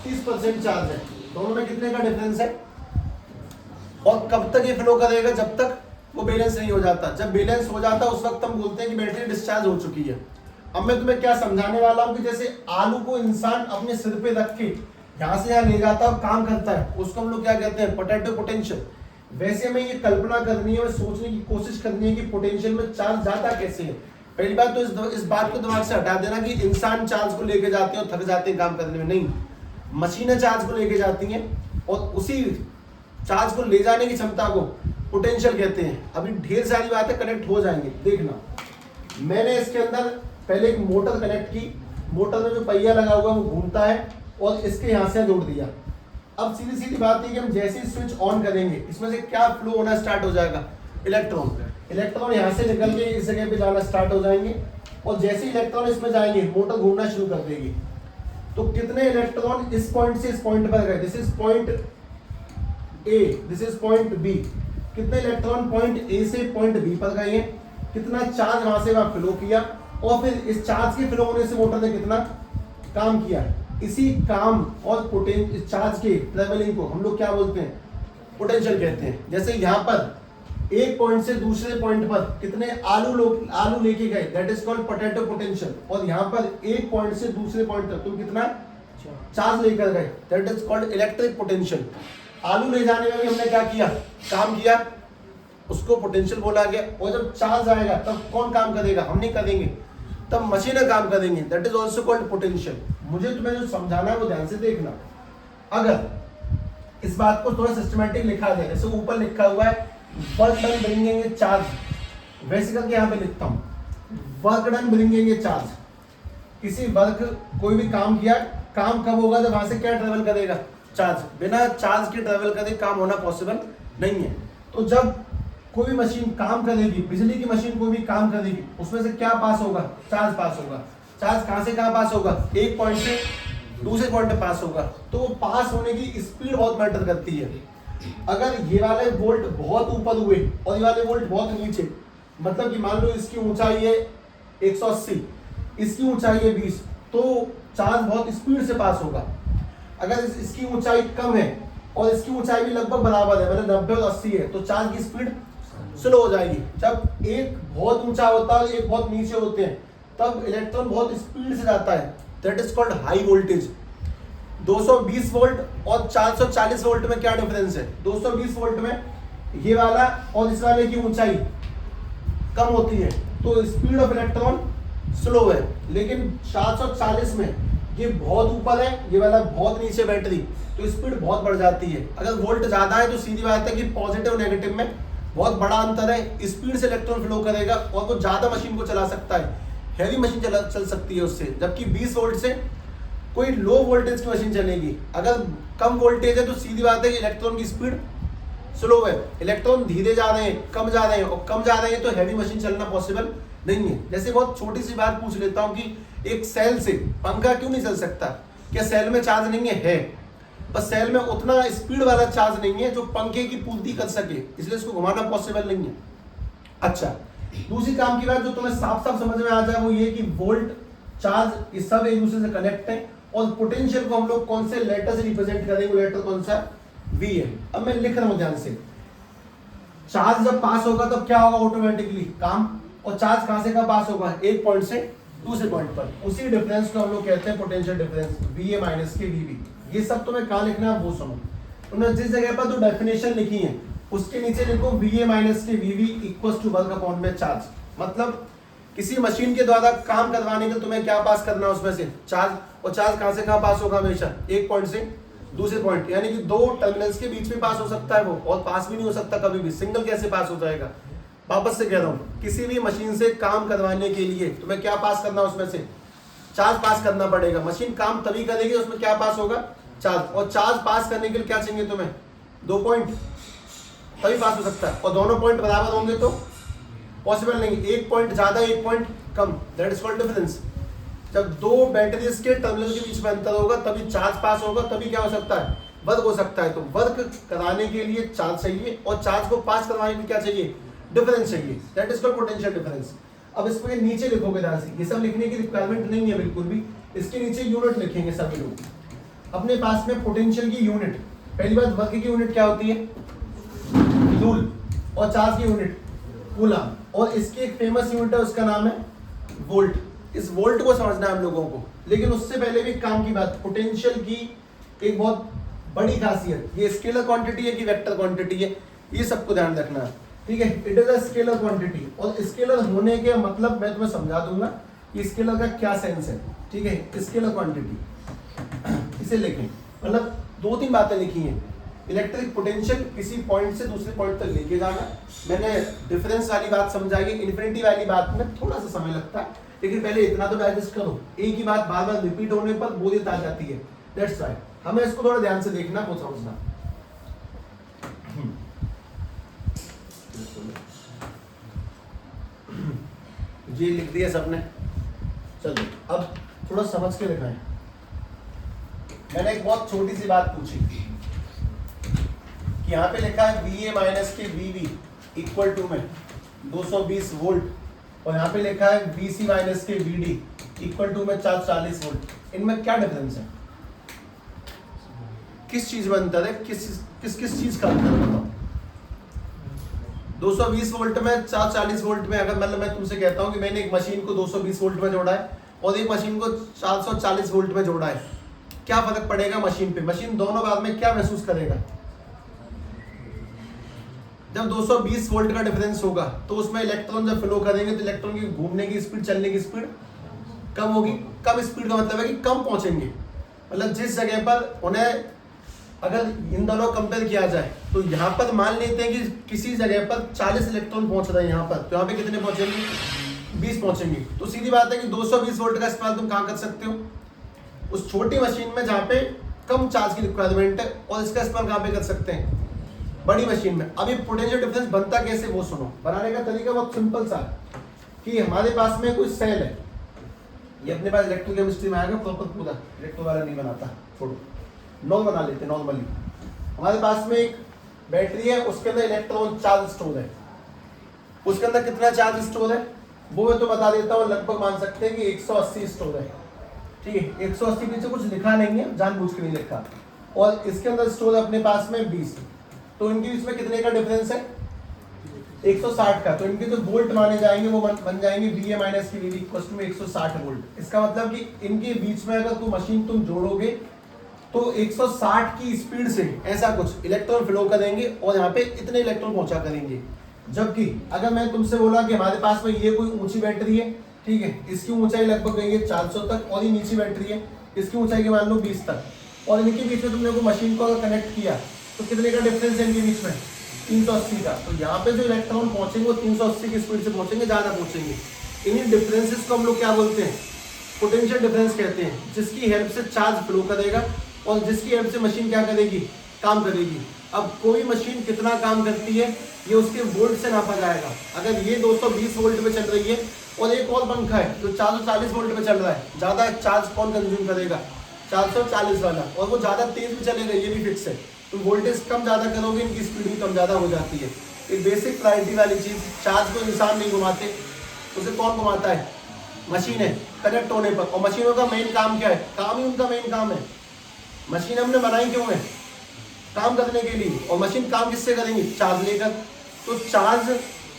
30% चार्ज है। दोनों में कितने का डिफरेंस है, और कब तक ये फ्लो करेगा, जब तक वो बैलेंस नहीं हो जाता। जब बैलेंस हो जाता है उस वक्त हम बोलते हैं कि बैटरी डिस्चार्ज हो चुकी है। अब मैं तुम्हें क्या समझाने वाला हूँ कि जैसे आलू को इंसान अपने सिर पे रख के यहाँ से यहाँ ले जाता है और काम करता है, उसको हम लोग क्या कहते हैं, पोटैटो पोटेंशियल। वैसे हमें ये कल्पना करनी है और सोचने की कोशिश करनी है कि पोटेंशियल में चार्ज जाता कैसे है। पहली बात तो इस बात को दिमाग से हटा देना कि इंसान चार्ज को लेके जाते हैं और थक जाते हैं काम करने में, नहीं। मशीनें चार्ज को लेके जाती हैं और उसी चार्ज को ले जाने की क्षमता को पोटेंशियल कहते हैं। अभी ढेर सारी बातें कनेक्ट हो जाएंगी, देखना। मैंने इसके अंदर पहले एक मोटर कनेक्ट की, मोटर में जो पहिया लगा हुआ है वो घूमता है और इसके यहाँ से जोड़ दिया। अब सीधी सीधी बात है कि हम जैसे ही स्विच ऑन करेंगे, इसमें से क्या फ्लो होना स्टार्ट हो जाएगा, इलेक्ट्रॉन। इलेक्ट्रॉन यहाँ से निकल के इस जगह पे जाना स्टार्ट हो जाएंगे, और जैसे इलेक्ट्रॉन इसमें जाएंगे मोटर घूमना शुरू कर देगी। तो कितने इलेक्ट्रॉन इस पॉइंट से इस पॉइंट पर गए, this is point A, this is point B. कितने इलेक्ट्रॉन पॉइंट ए से पॉइंट बी पर गए हैं, कितना चार्ज वहां से वहां फ्लो किया, और फिर इस चार्ज के फ्लो होने से मोटर ने कितना काम किया। इसी काम और चार्ज के ट्रेवलिंग को हम लोग क्या बोलते हैं, पोटेंशियल कहते हैं। जैसे यहाँ पर एक पॉइंट से दूसरे पॉइंट पर कितने आलू लेके गए, that is called potato potential. और यहाँ पर एक पॉइंट से दूसरे पॉइंट तक तुम कितना चार्ज लेकर गए, that is called electric potential. आलू ले जाने में भी हमने क्या किया, काम किया, उसको पोटेंशियल बोला गया। और जब चार्ज आएगा तब कौन काम करेगा, हम नहीं करेंगे, तब मशीनें काम करेंगे, that is also called potential. मुझे तुम्हें जो समझाना है वो ध्यान से देखना। अगर इस बात को थोड़ा सिस्टमैटिक लिखा जाए, जैसे ऊपर लिखा हुआ है work done bringing a charge, वैसे करके यहाँ पे लिखता हूँ work done bringing a charge. किसी वर्क, कोई भी काम किया, काम कब होगा, जब वहां से क्या ट्रेवल करेगा, चार्ज। बिना चार्ज के ट्रेवल करे काम होना पॉसिबल नहीं है। तो जब कोई भी मशीन काम करेगी, बिजली की मशीन कोई भी काम करेगी, उसमें से क्या पास होगा, चार्ज पास होगा। चार्ज कहां से कहां पास होगा, एक पॉइंट से दूसरे पॉइंट पे पास होगा। तो वो पास होने की स्पीड बहुत मैटर करती है। अगर ये वाले वोल्ट बहुत ऊपर हुए और ये वाले वोल्ट बहुत नीचे, मतलब कि मान लो इसकी ऊंचाई है 180, इसकी ऊंचाई है 20, तो चार्ज बहुत स्पीड से पास होगा। अगर इसकी ऊंचाई कम है और इसकी ऊंचाई भी लगभग बराबर है, मतलब 90 और 80 है, तो चार्ज की स्पीड स्लो हो जाएगी। जब एक बहुत ऊंचा होता है, एक बहुत नीचे होते हैं, तब इलेक्ट्रॉन बहुत स्पीड से जाता है, that is called high voltage. 220 volt और 440 वोल्ट में क्या डिफरेंस है, 220 वोल्ट में ये वाला और इस वाले की ऊंचाई कम होती है, तो स्पीड ऑफ इलेक्ट्रॉन स्लो है। लेकिन 440 में ये बहुत ऊपर है, ये वाला बहुत नीचे बैटरी, तो स्पीड बहुत बढ़ जाती है। अगर वोल्ट ज्यादा है तो सीधी बात है कि पॉजिटिव नेगेटिव में बहुत बड़ा अंतर है। स्पीड से इलेक्ट्रॉन फ्लो करेगा और वो ज्यादा मशीन को चला सकता है, हैवी मशीन चल सकती है उससे। जबकि 20 वोल्ट से कोई लो वोल्टेज की मशीन चलेगी। अगर कम वोल्टेज है तो सीधी बात है कि इलेक्ट्रॉन की स्पीड स्लो है, इलेक्ट्रॉन धीरे जा रहे हैं, कम जा रहे हैं, और कम जा रहे हैं तो हैवी मशीन चलना पॉसिबल नहीं है। जैसे बहुत छोटी सी बात पूछ लेता हूँ कि एक सेल से पंखा क्यों नहीं चल सकता, क्या सेल में चार्ज नहीं है? बस सेल में उतना स्पीड वाला चार्ज नहीं है जो पंखे की पूर्ति कर सके, इसलिए इसको घुमाना पॉसिबल नहीं है। अच्छा, दूसरी काम की बात जो तुम्हें साफ साफ समझ में आ जाए वो ये कि वोल्ट, चार्ज, ये सब एक दूसरे से कनेक्ट है। और पोटेंशियल को हम लोग कौन से लेटर से रिप्रेजेंट करेंगे, लेटर कौन सा, V है। अब मैं लिख रहा हूं ध्यान से, चार्ज जब पास होगा तब क्या होगा, ऑटोमेटिकली काम। और चार्ज कहां से कहां पास होगा, एक पॉइंट से दूसरे पॉइंट पर। उसी डिफरेंस को हम लोग कहते हैं पोटेंशियल डिफरेंस, VA माइनस के VB। ये सब तुम्हें कहां लिखना है वो सुनो। तुमने जिस जगह पर तो डेफिनेशन लिखी है उसके नीचे लिखो VA माइनस के VV equal to work upon में चार्ज। मतलब किसी मशीन के द्वारा काम करवाने के तुम्हें क्या पास करना है उसमें से चार्ज, और चार्ज कहां से कहां पास होगा, हमेशा एक पॉइंट से दूसरे पॉइंट, यानी कि दो टर्मिनल्स के बीच में पास हो सकता है वो, और पास भी नहीं हो सकता कभी भी, सिंगल कैसे पास हो जाएगा। वापस से कह रहा हूं, किसी भी मशीन से काम करवाने के लिए तुम्हें क्या पास करना है उसमें से चार्ज पास करना पड़ेगा। मशीन काम तभी करेगी उसमें क्या पास होगा, चार्ज, और चार्ज पास करने के लिए क्या चाहिए तुम्हें, दो पॉइंट, तभी पास हो सकता है। और दोनों पॉइंट बराबर होंगे तो पॉसिबल नहीं, एक पॉइंट ज्यादा एक point come, that is called difference. जब दो बैटरीज के टर्मिनल के बीच में अंतर होगा तभी चार्ज पास होगा, तभी क्या हो सकता है, वर्क हो सकता है। तो वर्क कराने के लिए चार्ज चाहिए और चार्ज को पास करवाने के लिए क्या चाहिए, डिफरेंस चाहिए, that is called potential difference. अब इसमें नीचे लिखोगे ध्यान से, ये सब लिखने की रिक्वायरमेंट नहीं है बिल्कुल भी, इसके नीचे यूनिट लिखेंगे सभी लोग अपने पास में। पोटेंशियल की यूनिट, पहली बात वर्क की यूनिट क्या होती है, जूल, और चार्ज की यूनिट कूलम, और इसकी एक फेमस यूनिट है उसका नाम है वोल्ट। इस वोल्ट को समझना है हम लोगों को, लेकिन उससे पहले भी काम की बात, पोटेंशियल की एक बहुत बड़ी खासियत, ये स्केलर क्वांटिटी है कि वेक्टर क्वांटिटी है, ये सबको ध्यान रखना है, ठीक है। It is a scalar quantity, और स्केलर होने के मतलब मैं तुम्हें समझा दूंगा कि स्केलर का क्या सेंस है, ठीक है। स्केलर क्वांटिटी इसे लिखें, मतलब दो तीन बातें लिखी हैं। इलेक्ट्रिक पोटेंशियल किसी पॉइंट से दूसरे पॉइंट तक लेके जाना, मैंने डिफरेंस वाली बात समझाई, इन्फिनिटी वाली बात में थोड़ा सा समय लगता है, लेकिन पहले इतना तो डाइजेस्ट करो, एक ही बात बार बार रिपीट होने पर बोरियत आ जाती है, दैट्स व्हाई हमें इसको थोड़ा ध्यान से देखना, वो समझना। ये लिख दिया सबने, चलो अब थोड़ा समझ के दिखाएं। मैंने एक बहुत छोटी सी बात पूछी कि यहाँ पे लिखा है VA माइनस के VV इक्वल टू में 220 वोल्ट, और यहाँ पे लिखा है VC माइनस के VD इक्वल टू में 440 वोल्ट। इनमें क्या डिफरेंस है, किस चीज में अंतर है, किस चीज का अंतर है बताओ। 220 वोल्ट में 440 वोल्ट में, अगर मतलब मैं तुमसे कहता हूँ कि मैंने एक मशीन को 220 वोल्ट में जोड़ा है और एक मशीन को 440 वोल्ट में जोड़ा है, क्या फर्क पड़ेगा मशीन पे, मशीन दोनों बाद में क्या महसूस करेगा। जब 220 वोल्ट का डिफरेंस होगा तो उसमें इलेक्ट्रॉन जब फ्लो करेंगे तो इलेक्ट्रॉन की घूमने की स्पीड, चलने की स्पीड कम होगी। कम स्पीड का मतलब है कि कम पहुंचेंगे, मतलब जिस जगह पर उन्हें, अगर इन दोनों कंपेयर किया जाए तो यहाँ पर मान लेते हैं कि किसी जगह पर 40 इलेक्ट्रॉन पहुंच रहे हैं यहाँ पर, तो यहाँ पे कितने पहुंचेंगे, 20 पहुंचेंगे। तो सीधी बात है कि 220 वोल्ट का इस्तेमाल तुम कहाँ कर सकते हो, उस छोटी मशीन में जहाँ पे कम चार्ज की रिक्वायरमेंट है, और इसका इस्तेमाल कहाँ पे कर सकते हैं, बड़ी मशीन में। अभी पोटेंशियल डिफरेंस बनता कैसे वो सुनो, बनाने का तरीका बहुत सिंपल सा कि हमारे पास में कोई सेल है, ये अपने पास इलेक्ट्रोकेमिस्ट्री में आएगा प्रॉपर पूरा, इलेक्ट्रो वाला नहीं बनाता, छोड़ो, नॉर्मल बना लेते नॉर्मली। हमारे पास में एक बैटरी है, उसके अंदर इलेक्ट्रॉन चार्ज स्टोर है, उसके अंदर कितना चार्ज स्टोर है वो मैं तो बता देता हूँ, लगभग मान सकते हैं कि 180 स्टोर है, ठीक है। 180 पीछे कुछ लिखा नहीं है, जानबूझ के नहीं लिखा, और इसके अंदर स्टोर है अपने पास में 20, तो इनके बीच में कितने का डिफरेंस है, 160 का। तो इनके जो वोल्ट माने जाएंगे वो बन जाएंगे VA माइनस की VD इक्वल टू 160 वोल्ट। इसका मतलब कि इनके बीच में अगर कोई मशीन तुम जोड़ोगे तो 160 की स्पीड से ऐसा कुछ इलेक्ट्रॉन फ्लो करेंगे और यहाँ पे इतने इलेक्ट्रॉन पहुंचा करेंगे। जबकि अगर मैं तुमसे बोला कि हमारे पास में ये कोई ऊंची बैटरी है, ठीक है, इसकी ऊंचाई लगभग गई है 400 तक, और ये नीची बैटरी है, इसकी ऊंचाई के मान लो 20 तक, और इनके बीच में तुमने को मशीन को अगर कनेक्ट किया तो कितने का डिफरेंस है इनके बीच में, 380 का। तो यहाँ पे जो इलेक्ट्रॉन पहुंचेंगे वो 380 की स्पीड से पहुंचेंगे, ज्यादा पहुंचेंगे। इन्हीं डिफरेंसेस को हम लोग क्या बोलते हैं, पोटेंशियल डिफरेंस कहते हैं, जिसकी हेल्प से चार्ज फ्लो करेगा और जिसकी हेल्प से मशीन क्या करेगी, काम करेगी। अब कोई मशीन कितना काम करती है ये उसके वोल्ट से नापा जाएगा। अगर ये 220 वोल्ट पे चल रही है और एक और पंखा है जो 440 वोल्ट पे चल रहा है, ज्यादा चार्ज कौन कंज्यूम करेगा, 440 वाला, और वो ज्यादा तेज भी चलेगा, ये भी फिक्स है। तो वोल्टेज कम ज्यादा करोगे इनकी स्पीड भी कम ज्यादा हो जाती है। एक बेसिक प्रायोरिटी वाली चीज, चार्ज को इंसान नहीं घुमाते, उसे कौन घुमाता है, मशीन है कनेक्ट होने पर। और मशीनों का मेन काम क्या है, काम ही उनका मेन काम है। मशीन हमने बनाई क्यों है, काम करने के लिए, और मशीन काम किससे करेंगी, चार्ज लेकर। तो चार्ज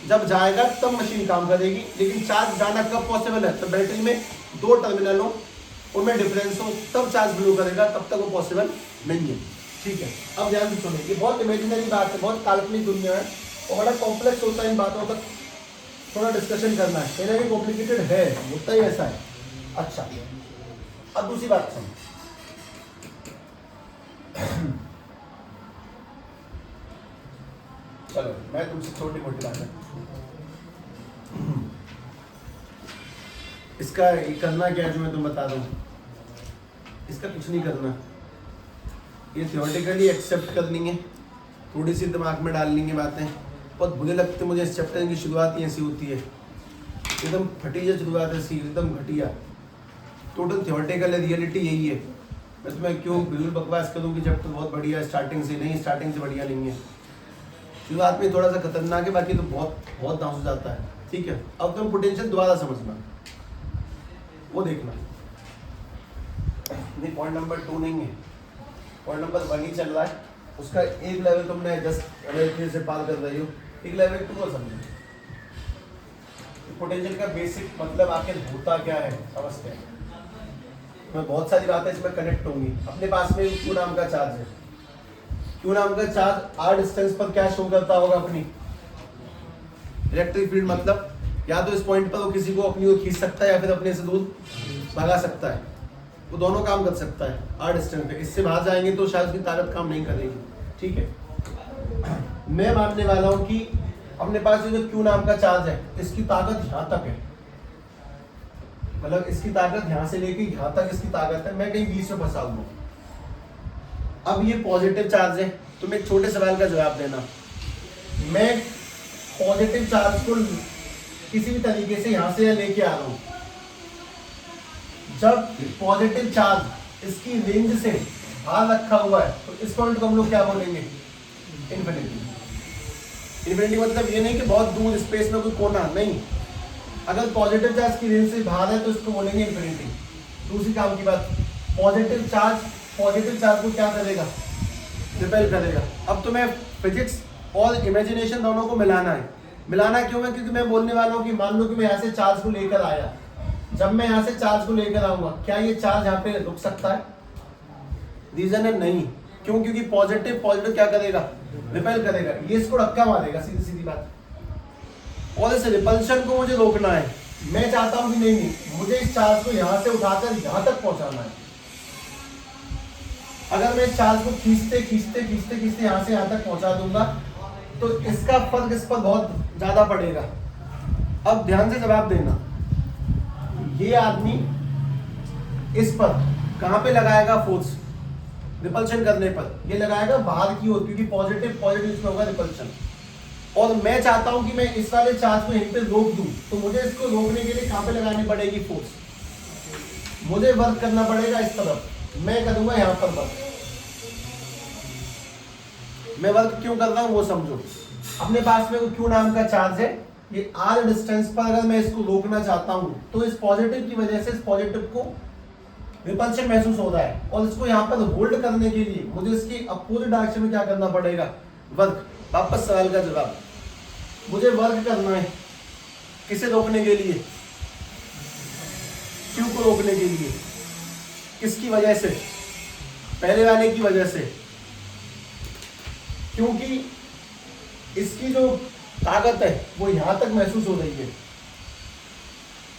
जब जाएगा तब मशीन काम करेगी, लेकिन चार्ज जाना कब पॉसिबल है, तो बैटरी में दो टर्मिनल हो, उनमें डिफरेंस हो, तब चार्ज फ्लो करेगा, तब तक वो पॉसिबल नहीं है, ठीक है, अब ध्यान से सुनिए, ये बहुत इमेजिनरी बात है, बहुत काल्पनिक दुनिया है और बड़ा कॉम्प्लेक्स होता है, इन बातों का थोड़ा डिस्कशन करना है, कहना भी कॉम्प्लिकेटेड है, होता ही ऐसा है। अच्छा, अब दूसरी बात सुनो, चलो मैं तुमसे छोटी मोटी बात है, इसका ये करना क्या है जो मैं तुम्हें बता दूं, इसका कुछ नहीं करना, ये थियोरेटिकली एक्सेप्ट करनी है, थोड़ी सी दिमाग में डालनी है बातें, बहुत बुरे लगते मुझे इस चैप्टर की शुरुआत ही ऐसी होती है, एकदम फटीजा शुरुआत है, सी एकदम घटिया, टोटल थियोरेटिकल है, रियलिटी यही है। मैं तुम्हें क्यों बिल्कुल बकवास करूँ कि चैप्टर बहुत बढ़िया है स्टार्टिंग से, नहीं स्टार्टिंग से बढ़िया नहीं है, शुरुआत में थोड़ा सा खतरनाक है, बाकी तो बहुत बहुत डाउन हो जाता है। ठीक है, अब तुम पोटेंशियल दोबारा समझना, वो देखना, नहीं पॉइंट नंबर 2 नहीं है, पॉइंट नंबर 1 ही चल रहा है, उसका एक लेवल तुमने जस्ट एनालिसिस से पार कर रही हो, एक लेवल 2 को समझो, पोटेंशियल का बेसिक मतलब आखिर होता क्या है समझते हैं। मैं बहुत सारी बातें इसमें कनेक्ट होंगी। अपने पास में क्यू नाम का चार्ज है, क्यू नाम का चार्ज आर डिस्टेंस पर क्या शो करता होगा, अपनी इलेक्ट्रिक फील्ड, मतलब या तो इस पॉइंट पर वो किसी को अपनी ओर खींच सकता है या फिर अपने से दूर भगा सकता है, वो दोनों काम कर सकता है आर डिस्टेंस पे। इससे बाहर जाएंगे तो शायद उसकी ताकत काम नहीं करेगी। ठीक है, मैं मानने वाला हूँ कि अपने पास जो क्यू नाम का चार्ज है, इसकी ताकत यहाँ तक है, मतलब इसकी ताकत यहाँ से लेके यहाँ तक इसकी ताकत है, मैं कहीं बीच में फंसा हूँ। अब ये पॉजिटिव चार्ज है, तुम एक छोटे सवाल का जवाब देना, मैं पॉजिटिव चार्ज को किसी भी तरीके से यहाँ से लेके आ रहा हूँ, जब पॉजिटिव चार्ज इसकी रेंज से बाहर रखा हुआ है तो इस पॉइंट को हम लोग क्या बोलेंगे, इन्फिनिटी। इन्फिनिटी मतलब ये नहीं कि बहुत दूर स्पेस में कोई कोना, नहीं, अगर पॉजिटिव चार्ज की रेंज से बाहर है तो इसको बोलेंगे इन्फिनिटी। दूसरी काम की बात, पॉजिटिव चार्ज को क्या करेगा, रिपेल करेगा। अब तुम्हें फिजिक्स और इमेजिनेशन दोनों को मिलाना है। मिलाना क्यों है, क्योंकि मैं बोलने वाला हूँ कि मान लो कि मैं यहाँ से चार्ज को लेकर आया, जब मैं यहाँ से चार्ज को लेकर आऊंगा क्या ये चार्ज यहाँ पे रुक सकता है, रीजन है नहीं, क्यों, क्योंकि पॉजिटिव क्या करेगा, रिपेल करेगा, ये इसको धक्का मारेगा, सीधी सीधी बात। और इस रिपल्शन को मुझे रोकना है, मैं चाहता हूं कि नहीं, मुझे इस चार्ज को यहां से उठाकर यहां तक पहुंचाना है। अगर मैं इस चार्ज को खींचते यहां से यहां तक पहुंचा दूंगा तो इसका फर्क इस पर बहुत ज्यादा पड़ेगा। अब ध्यान से जवाब देना, ये आदमी इस पर कहां पे लगाएगा फोर्स, रिपल्शन करने पर, ये लगाएगा बाहर की ओर, क्योंकि पॉजिटिव इसमें होगा रिपल्शन। और मैं चाहता हूं कि मैं इस वाले चार्ज को यहीं पे रोक दूं, तो मुझे इसको रोकने के लिए कहां पे लगानी पड़ेगी फोर्स, मुझे वर्क करना पड़ेगा इस तरफ, मैं करूंगा यहां पर वर्क। मैं वर्क क्यों कर रहा हूं वो समझो। अपने पास में क्यू नाम का चार्ज है, ये आर डिस्टेंस पर अगर मैं इसको रोकना चाहता हूं तो इस पॉजिटिव की वजह से इस पॉजिटिव को रिपल्शन महसूस हो रहा है, और इसको यहाँ पर होल्ड करने के लिए मुझे इसकी अपोजिट डायरेक्शन में क्या करना पड़ेगा, वर्क। वापस सवाल का जवाब, मुझे वर्क करना है किसे रोकने के लिए, क्यू को रोकने के लिए, किसकी वजह से, पहले वाले की वजह से, क्योंकि इसकी जो ताकत है वो यहां तक महसूस हो रही है,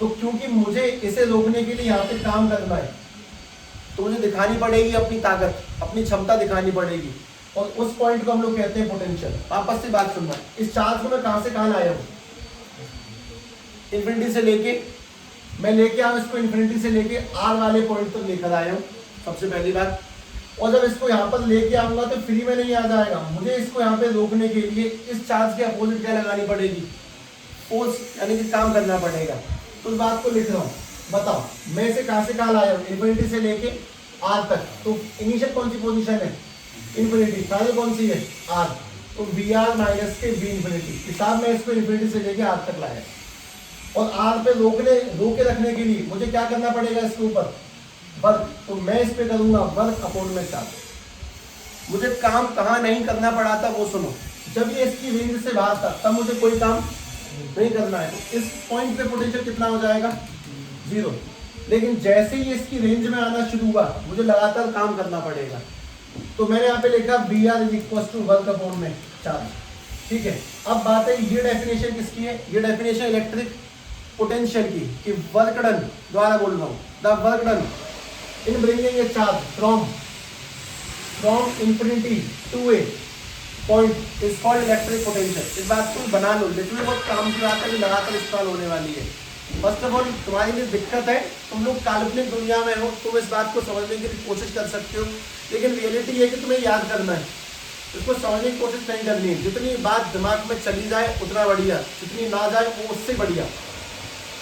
तो क्योंकि मुझे इसे रोकने के लिए यहाँ पे काम करना है तो मुझे दिखानी पड़ेगी अपनी ताकत, अपनी क्षमता दिखानी पड़ेगी, और उस पॉइंट को हम लोग कहते हैं पोटेंशियल। वापस से बात सुनना, इस चार्ज को मैं कहां से कहां लाया हूं, इन्फिनिटी से लेके, मैं लेके आऊं इसको इन्फिनिटी से लेके आर वाले पॉइंट तक लेकर आया हूं, सबसे पहली बात। और जब इसको यहाँ पर लेके आऊंगा तो फ्री में नहीं आ जाएगा, मुझे इसको यहाँ पे रोकने के लिए इस चार्ज के अपोजिट क्या लगानी पड़ेगी, फोर्स, यानी कि काम करना पड़ेगा। तो उस बात को लिख रहा हूँ, बताओ मैं इसे कहां से कहां लाया हूँ, इन्फिनिटी से लेके आर तक। तो इनिशियल कौन सी पोजीशन है, इन्फिनिटी, फाइनल कौन सी है, आर, तो वी आर माइनस के वी इन्फिनिटी, हिसाब में इसको इन्फिनिटी से लेके आर तक लाया। और आर पे रोके रखने के लिए मुझे क्या करना पड़ेगा, इसके ऊपर वर्क, तो मैं इस पे करूंगा वर्क अपॉन में चार्ज। मुझे काम कहाँ नहीं करना पड़ा था वो सुनो, जब ये इसकी रेंज से बाहर था तब मुझे कोई काम नहीं करना है, तो इस पॉइंट पे पोटेंशियल कितना हो जाएगा, 0। लेकिन जैसे ही इसकी रेंज में आना शुरू हुआ मुझे लगातार काम करना पड़ेगा, तो मैंने यहाँ पे लिखा V R is equal to work upon में चार्ज। ठीक है, अब बात है ये डेफिनेशन किसकी है, ये डेफिनेशन इलेक्ट्रिक पोटेंशियल की, कि वर्क डन, दोबारा बोल रहा हूँ, the work done in bringing a charge from infinity to a point is called electric potential. इस बात को बना लो, लिटरली बहुत काम की बात है, कि लगातार इस्तेमाल होने वाली है। फर्स्ट ऑफ ऑल तुम्हारे लिए दिक्कत है, तुम लोग काल्पनिक दुनिया में हो, तुम इस बात को समझने की कोशिश कर सकते हो, लेकिन रियलिटी है कि तुम्हें याद करना है, इसको समझने की कोशिश नहीं करनी है। जितनी बात दिमाग में चली जाए उतना बढ़िया, जितनी ना जाए वो उससे बढ़िया।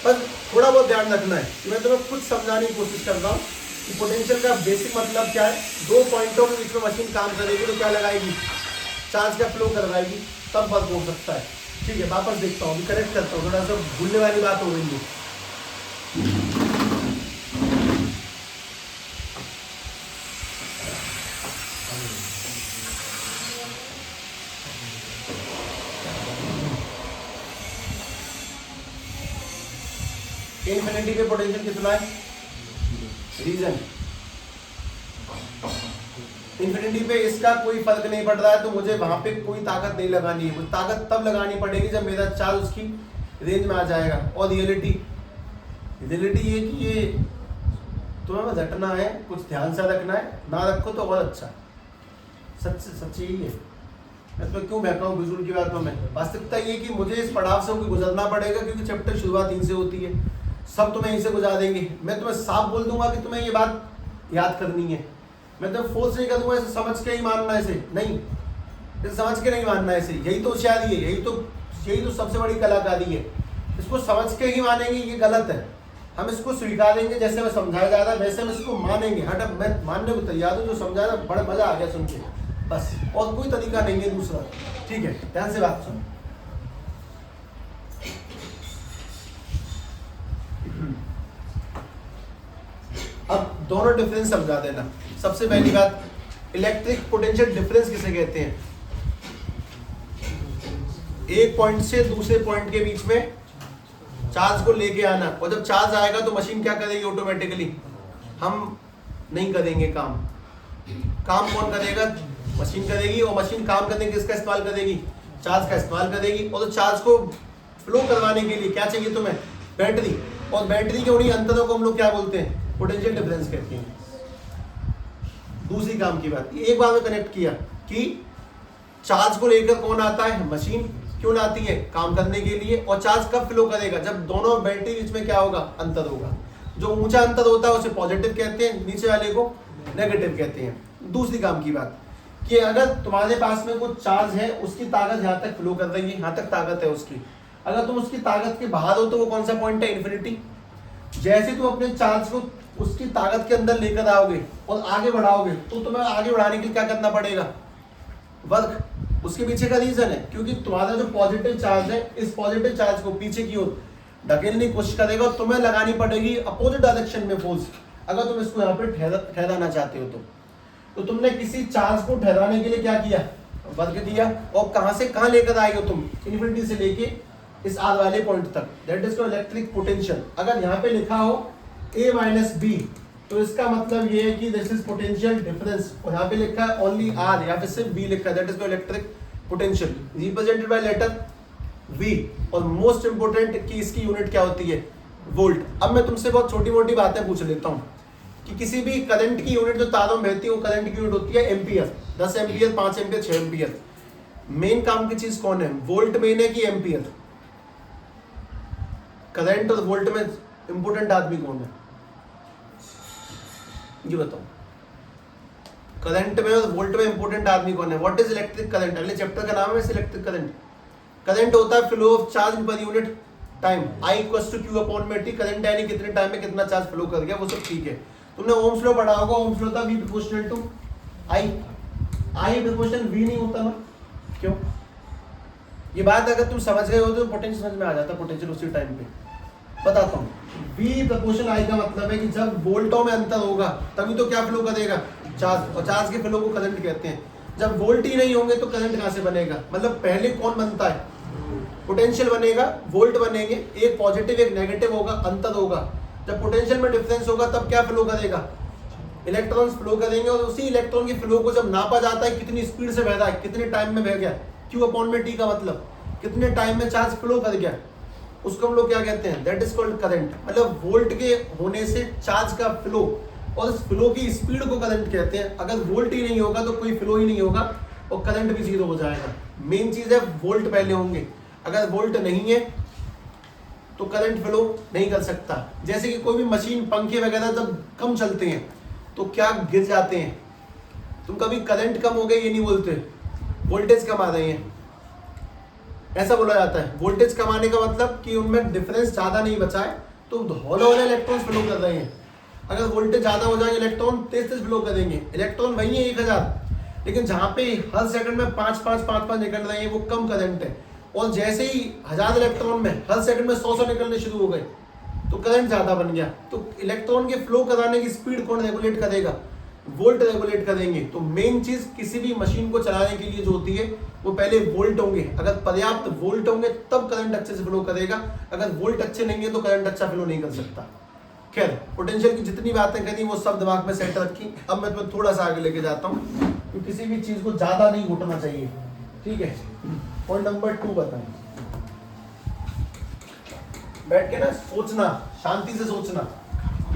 बस थोड़ा बहुत ध्यान रखना है। मैं तुम्हें खुद समझाने की कोशिश कर रहा हूँ कि पोटेंशियल का बेसिक मतलब क्या है। दो पॉइंटों के बीच में मशीन काम करेगी तो क्या लगाएगी, चार्ज का फ्लो करवाएगी, तब वर्क हो सकता है। ठीक है, वापस देखता हूँ, अभी करेक्ट करता हूँ, थोड़ा सा भूलने वाली बात हो रही है। इन्फिनिटी पे पोटेंशियल कितना है, रीजन इन्फिनिटी पे इसका कोई फर्क नहीं पड़ रहा है, तो मुझे वहां पे कोई ताकत नहीं लगानी है। वो ताकत तब लगानी पड़ेगी जब मेरा चार्ज उसकी रेंज में आ जाएगा। और रियलिटी ये कि ये तुम्हें बस हटना है, कुछ ध्यान से रखना है, ना रखो तो और अच्छा। सच्ची यही है। मैं तुम्हें क्यों बहका हूँ बिजुल की बातों में। वास्तविकता ये कि मुझे इस पड़ाव से गुजरना पड़ेगा, क्योंकि चैप्टर शुरुआत यहीं से होती है, सब तुम्हें यहीं से गुजार देंगे। मैं तुम्हें साफ बोल दूंगा कि तुम्हें ये बात याद करनी है। मैं तो फोर्स नहीं करूँगा इसे समझ के ही मानना है, इसे नहीं, इसे समझ के नहीं मानना है। इसे यही तो होशियारी है, यही तो सबसे बड़ी कलाकारी है। इसको समझ के ही मानेंगे ये गलत है। हम इसको स्वीकारेंगे, जैसे मैं समझाया जा रहा है वैसे हम इसको मानेंगे। हट, अब मैं मानने को तैयार हूँ, जो समझा रहा बड़ा मजा आ गया सुन के, बस और कोई तरीका नहीं है दूसरा। ठीक है, ध्यान से बात सुनो। अब दोनों डिफरेंस समझा देना। सबसे पहली बात, इलेक्ट्रिक पोटेंशियल डिफरेंस किसे कहते हैं। एक पॉइंट से दूसरे पॉइंट के बीच में चार्ज को लेके आना, और जब चार्ज आएगा तो मशीन क्या करेगी, ऑटोमेटिकली हम नहीं करेंगे काम कौन करेगा, मशीन करेगी। और मशीन काम करने के किसका इस्तेमाल करेगी, चार्ज का इस्तेमाल करेगी। और तो चार्ज को फ्लो करवाने के लिए क्या चाहिए तुम्हें, बैटरी। और बैटरी के उन्हीं अंतरों को हम लोग क्या बोलते हैं, पोटेंशियल डिफरेंस कहते हैं। दूसरी काम की बात, एक बार में कनेक्ट किया कि चार्ज को लेकर कौन आता है, मशीन। क्यों आती है, काम करने के लिए। और चार्ज कब फ्लो करेगा, जब दोनों बैटरी बीच में क्या होगा, अंतर होगा। जो ऊंचा अंतर होता है उसे पॉजिटिव कहते हैं, नीचे वाले को नेगेटिव कहते हैं। दूसरी काम की बात कि अगर तुम्हारे पास में कुछ चार्ज है, उसकी ताकत यहाँ तक फ्लो कर रही है, यहाँ तक ताकत है उसकी, अगर तुम उसकी ताकत के बाहर हो तो वो कौन सा पॉइंट है, इन्फिनिटी। जैसे तुम अपने चार्ज को उसकी ताकत के अंदर लेकर आओगे और आगे बढ़ाओगे, तो तुम्हें आगे बढ़ाने के लिए क्या करना पड़ेगा, वर्क। उसके पीछे का रीजन है क्योंकि तुम्हारा जो पॉजिटिव चार्ज है, इस पॉजिटिव चार्ज को पीछे की ओर ढकेलने की कोशिश करेगा और तुम्हें लगानी पड़ेगी अपोजिट डायरेक्शन में फोर्स, अगर तुम इसको यहाँ पे ठहराना चाहते हो तो तुमने किसी चार्ज को ठहराने के लिए क्या किया, वर्क दिया। और कहाँ से कहाँ लेकर आए हो तुम, इन्फिनिटी से लेके इस आर वाले पॉइंट तक, that is called electric potential. अगर यहाँ पे लिखा हो A माइनस बी, तो इसका मतलब ये है कि दिस इज पोटेंशियल डिफरेंस। और यहाँ पे लिखा है ओनली आर, या फिर सिर्फ बी लिखा है, that is called electric potential, represented by letter V। और मोस्ट इंपोर्टेंट कि इसकी यूनिट क्या होती है, वोल्ट। अब मैं तुमसे बहुत छोटी मोटी बातें पूछ लेता हूँ कि किसी भी करंट की यूनिट जो तारों में बहती है, वो करंट की यूनिट होती है ampere. 10 ampere, 5 ampere, 6 ampere. Main काम की चीज कौन है, वोल्ट मेन है कि एम्पियर। करंट और वोल्ट में इंपोर्टेंट आदमी कौन है, ये बताओ। करंट में और वोल्ट में इंपोर्टेंट आदमी कौन है, व्हाट इज इलेक्ट्रिक करंट, अगले चैप्टर का नाम है वैसे इलेक्ट्रिक करंट। करंट होता है flow of charge per unit time, I equals to Q upon में T। करंट यानी कितने टाइम में कितना चार्ज फ्लो कर गया, वो सब ठीक है। तुमने ओम्स लॉ पढ़ा होगा, ओम्स लॉ था V proportional to I। I proportional V नहीं होता ना, क्यों। ये बात अगर तुम समझ गए हो तो पोटेंशियल समझ में आ जाता, पोटेंशियल उसी टाइम पे बताता हूँ। V प्रोपोर्शनल I का मतलब है कि जब वोल्टों में अंतर होगा तभी तो क्या फ्लो करेगा, चार्ज। और चार्ज के फ्लो को करंट कहते हैं। जब वोल्ट ही नहीं होंगे तो करंट कहाँ से बनेगा, मतलब पहले कौन बनता है, पोटेंशियल बनेगा, वोल्ट बनेंगे, एक पॉजिटिव एक नेगेटिव होगा, अंतर होगा। जब पोटेंशियल में डिफरेंस होगा तब क्या फ्लो करेगा, इलेक्ट्रॉन्स फ्लो करेंगे और उसी इलेक्ट्रॉन के फ्लो को जब नापा जाता है कितनी स्पीड से बह रहा है, कितने टाइम में बह गया, Q अपॉन में T का मतलब कितने टाइम में चार्ज फ्लो कर गया, उसको हम लोग क्या कहते हैं, दैट इज कॉल्ड करंट। मतलब वोल्ट के होने से चार्ज का फ्लो और इस फ्लो की स्पीड को करंट कहते हैं। अगर वोल्ट ही नहीं होगा तो कोई फ्लो ही नहीं होगा और करंट भी जीरो हो जाएगा। मेन चीज है वोल्ट पहले होंगे, अगर वोल्ट नहीं है तो करंट फ्लो नहीं कर सकता। जैसे कि कोई भी मशीन, पंखे वगैरह जब कम चलते हैं तो क्या गिर जाते हैं, तुम कभी करंट कम हो गया ये नहीं बोलते, वोल्टेज कम आ रही है, ऐसा बोला जाता है। वोल्टेज कम आने का मतलब कि उनमें डिफरेंस ज्यादा नहीं बचा है तो हौले इलेक्ट्रॉन्स फ्लो कर रहे हैं। अगर वोल्टेज ज्यादा हो जाएंगे इलेक्ट्रॉन तेज तेज फ्लो करेंगे। इलेक्ट्रॉन वही है 1000, लेकिन जहां पे हर सेकंड में 5 निकल रहे हैं वो कम करंट है। और जैसे ही 1000 इलेक्ट्रॉन में हर सेकंड में 100 निकलने शुरू हो गए तो करंट ज्यादा बन गया। तो इलेक्ट्रॉन के फ्लो कराने की स्पीड कौन रेगुलेट करेगा, वोल्ट रेगुलेट करेंगे। तो मेन चीज किसी भी मशीन को चलाने के लिए जो होती है वो पहले वोल्ट होंगे। अगर पर्याप्त वोल्ट होंगे तब करंट अच्छे से फ्लो करेगा, अगर वोल्ट अच्छे नहीं है तो करंट अच्छा फ्लो नहीं कर सकता। खैर, पोटेंशियल की जितनी बातें करी वो सब दिमाग में सेट रखी। अब मैं तुम्हें थोड़ा सा आगे लेके जाता हूँ कि किसी भी चीज को ज्यादा नहीं घुटना चाहिए। ठीक है, पॉइंट नंबर 2 बताएं। बैठ के ना सोचना, शांति से सोचना।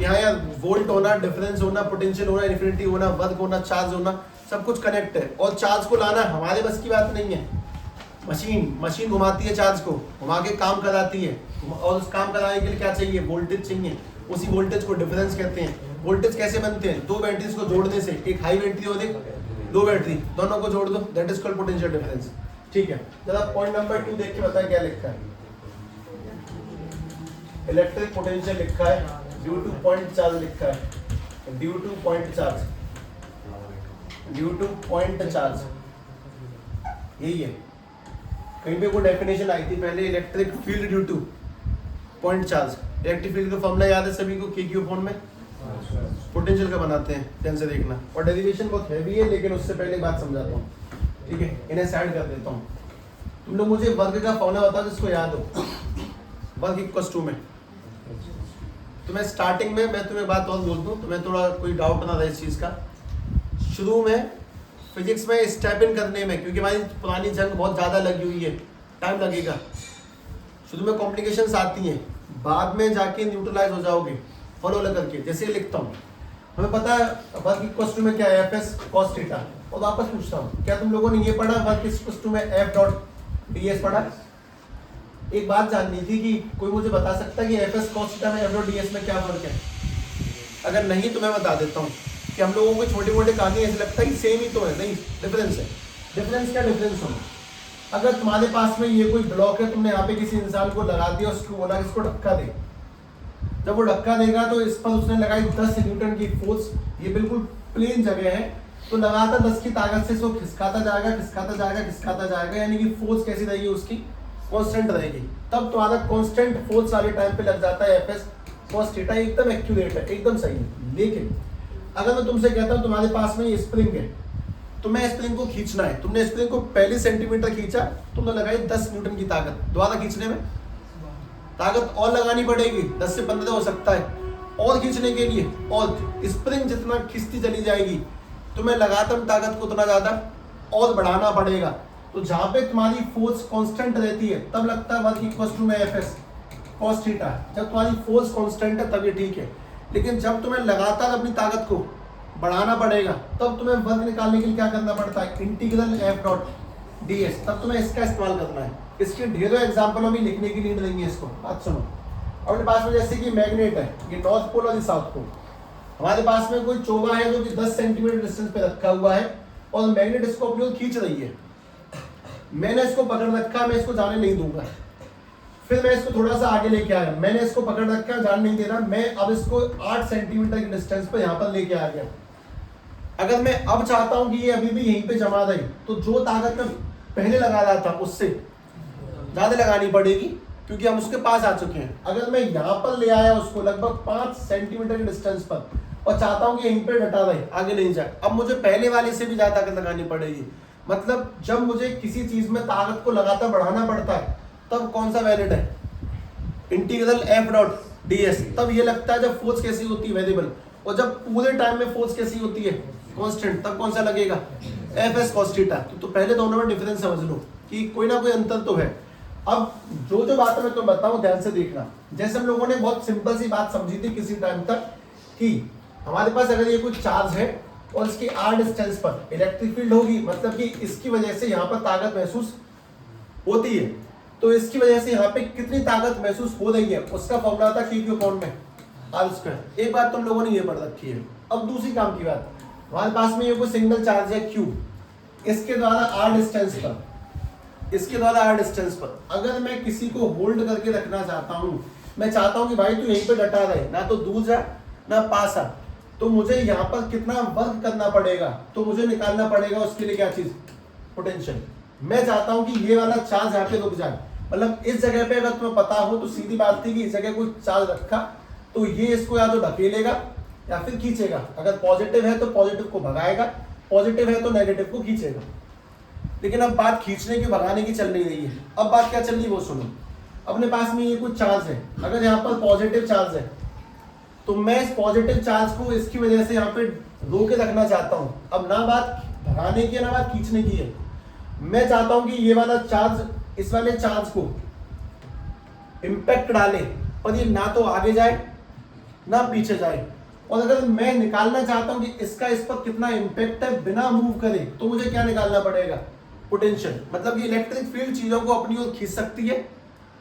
यहाँ यार वोल्ट होना, डिफरेंस होना, पोटेंशियल होना, इन्फिनिटी होना, वर्क होना, चार्ज होना, सब कुछ कनेक्ट है। और चार्ज को लाना हमारे बस की बात नहीं है। मशीन घुमाती है, चार्ज को घुमा के काम कराती है, और उस काम कराने के लिए क्या चाहिए, वोल्टेज चाहिए। उसी वोल्टेज को डिफरेंस कहते हैं। वोल्टेज कैसे बनते हैं, दो बैटरीज को जोड़ने से, एक हाई बैटरी और एक लो बैटरी, दोनों को जोड़ दो, that is called potential difference. ठीक है, जरा पॉइंट नंबर 2 देख के बताएं क्या लिखा है। इलेक्ट्रिक पोटेंशियल लिखा है, ड्यू टू पॉइंट चार्ज लिखा है, due two point charge, due two point charge, यही है। कहीं पे कोई डेफिनेशन आई थी पहले, electric field due two point charge. Electric field का फॉर्मूला याद है सभी को, Q अपॉन में पोटेंशियल का बनाते हैं, ध्यान से देखना। और डेरिवेशन बहुत हैवी है, लेकिन उससे पहले एक बात समझाता हूँ। ठीक है, इन्हें साइड कर देता हूँ। तुम लोग मुझे वर्ग का फॉर्मूला बता दो जिसको याद हो। वर्ग इक्वल्स टू में तुम्हें स्टार्टिंग में मैं तुम्हें बात और बोल दूं, तुम्हें थोड़ा कोई डाउट ना रहे इस चीज़ का। शुरू में फिजिक्स में स्टेप इन करने में, क्योंकि हमारी पुरानी जंग बहुत ज़्यादा लगी हुई है, टाइम लगेगा। शुरू में कॉम्प्लिकेशंस आती हैं, बाद में जाके न्यूट्रलाइज हो जाओगे फॉलो करके। जैसे लिखता हूँ, हमें पता है वर्क इक्वल्स टू में क्या है, एफ एस कॉस थीटा। और वापस पूछता हूँ, क्या तुम लोगों ने ये पढ़ा वर्क इक्वल्स टू में एफ डॉट डी एस पढ़ा? एक बात जाननी थी कि कोई मुझे बता सकता है कि एफ एस कॉस थीटा में एफ डॉट डी एस में क्या फर्क है? अगर नहीं तो मैं बता देता हूँ कि हम लोगों को छोटे मोटे कहानी ऐसे लगता है कि सेम ही तो है, नहीं, डिफरेंस है। डिफरेंस क्या डिफरेंस होना? अगर तुम्हारे पास में ये कोई ब्लॉक है, तुमने यहाँ पे किसी इंसान को लगा दिया, उसको बोला कि इसको धक्का दे। जब वो धक्का देगा तो इस पर उसने लगाई 10 न्यूटन की फोर्स, ये बिल्कुल प्लेन जगह है, तो लगातार 10 की ताकत से इसको खिसकाता जाएगा, खिसकाता जाएगा, खिसकाता जाएगा, यानी कि फोर्स कैसी रहेगी उसकी, कांस्टेंट रहेगी। तब तुम्हारा कांस्टेंट फोर्स सारे टाइम पे लग जाता है एफ एस कॉस थीटा, एकदम एक्यूरेट है, एकदम सही है। लेकिन अगर मैं तुमसे कहता हूँ तुम्हारे पास में ये स्प्रिंग है, तुम्हें स्प्रिंग को खींचना है, तुमने स्प्रिंग को पहले सेंटीमीटर खींचा, तुमने लगाई 10 न्यूटन की ताकत, दोबारा खींचने में ताकत और लगानी पड़ेगी, 10 से 15 हो सकता है और खींचने के लिए, और स्प्रिंग जितना खींचती चली जाएगी तुम्हें लगातार ताकत को उतना ज्यादा और बढ़ाना पड़ेगा। तो जहां पे तुम्हारी फोर्स कांस्टेंट रहती है तब लगता है वर्क इक्वल्स टू में एफ एस कॉस थीटा। जब तुम्हारी फोर्स कांस्टेंट है तब ये ठीक है, लेकिन जब तुम्हें लगातार अपनी ताकत को बढ़ाना पड़ेगा तब तुम्हें वर्क निकालने के लिए क्या करना पड़ता है, integral F dot D S. तब तुम्हें इसका इस्तेमाल करना है। इसके ढेरों एग्जाम्पल में लिखने की नीड नहीं है। इसको बात सुनो, अपने पास में जैसे कि मैग्नेट है, ये नॉर्थ पोल और ये साउथ पोल। हमारे पास में कोई चोगा है जो कि 10 सेंटीमीटर डिस्टेंस पे रखा हुआ है और मैग्नेट इसको अपनी ओर खींच रही है। मैंने इसको पकड़ रखा, मैं इसको जाने नहीं दूंगा। फिर मैं इसको थोड़ा सा आगे लेके आया, मैंने इसको पकड़ रखा, जान नहीं दे रहा, मैं अब इसको 8 सेंटीमीटर की डिस्टेंस पे यहाँ पर लेके आ गया। अगर मैं अब चाहता हूँ कि ये अभी भी यहीं पे जमा रहे, तो जो ताकत मैं पहले लगा रहा था उससे ज्यादा लगानी पड़ेगी, क्योंकि हम उसके पास आ चुके हैं। अगर मैं यहाँ पर ले आया उसको लगभग 5 सेंटीमीटर की डिस्टेंस पर और चाहता हूँ कि यहीं पे डटा रहे, आगे नहीं जाए, अब मुझे पहले वाले से भी ज्यादा ताकत लगानी पड़ेगी। मतलब जब मुझे किसी चीज में ताकत को लगातार बढ़ाना पड़ता है तब कौन सा वैलिड है, integral F dot D S. तब ये लगता है जब फोर्स कैसी होती है, वेरिएबल, और जब पूरे टाइम में फोर्स कैसी होती है, कांस्टेंट, तब कौन सा लगेगा, एफ एस कॉस थीटा। तो पहले दोनों में डिफरेंस समझ लो कि कोई ना कोई अंतर तो है। अब जो जो बातें मैं तुम्हें बताऊं ध्यान से देखना। जैसे हम लोगों ने बहुत सिंपल सी बात समझी थी किसी टाइम तक कि हमारे पास अगर ये कोई चार्ज है और इसके r डिस्टेंस पर इलेक्ट्रिक फील्ड होगी, मतलब कि इसकी वजह से यहाँ पर ताकत महसूस होती है, तो इसकी वजह से यहाँ पे कितनी ताकत महसूस हो रही है, उसका फॉर्मूला था Q अपॉन में r²। एक बात तुम लोगों ने ये पढ़ रखी है। अब दूसरी काम की बात, हमारे पास में ये कोई सिंगल चार्ज है Q, इसके द्वारा r डिस्टेंस पर अगर मैं किसी को होल्ड करके रखना चाहता हूं, मैं चाहता हूं कि भाई तू यहीं पे डटा रहे, ना तो दूर जा ना पास आ, तो मुझे यहाँ पर कितना वर्क करना पड़ेगा, तो मुझे निकालना पड़ेगा उसके लिए क्या चीज, पोटेंशियल। मैं चाहता हूं कि ये वाला चार्ज यहाँ पे रुक जाए, मतलब इस जगह पे अगर तुम्हें पता हो तो सीधी बात थी कि इस जगह कोई चार्ज रखा तो ये इसको या तो ढकेलेगा या फिर खींचेगा। अगर पॉजिटिव है तो पॉजिटिव को भगाएगा, पॉजिटिव है तो नेगेटिव को खींचेगा। लेकिन अब बात खींचने की भगाने की चल नहीं रही है। अब बात क्या चल रही है वो सुनो। अपने पास में ये कुछ चार्ज है, अगर यहाँ पर पॉजिटिव चार्ज है तो मैं इस पॉजिटिव चार्ज को इसकी वजह से यहाँ पे रोके रखना चाहता हूँ। अब ना बात भगाने की है ना बात खींचने की है। मैं चाहता हूँ कि ये वाला चार्ज इस वाले चार्ज को इम्पैक्ट डाले, पर ये ना तो आगे जाए ना पीछे जाए। और अगर मैं निकालना चाहता हूँ कि इसका इस पर कितना इम्पैक्ट है बिना मूव करे, तो मुझे क्या निकालना पड़ेगा, पोटेंशियल। मतलब ये इलेक्ट्रिक फील्ड चीजों को अपनी ओर खींच सकती है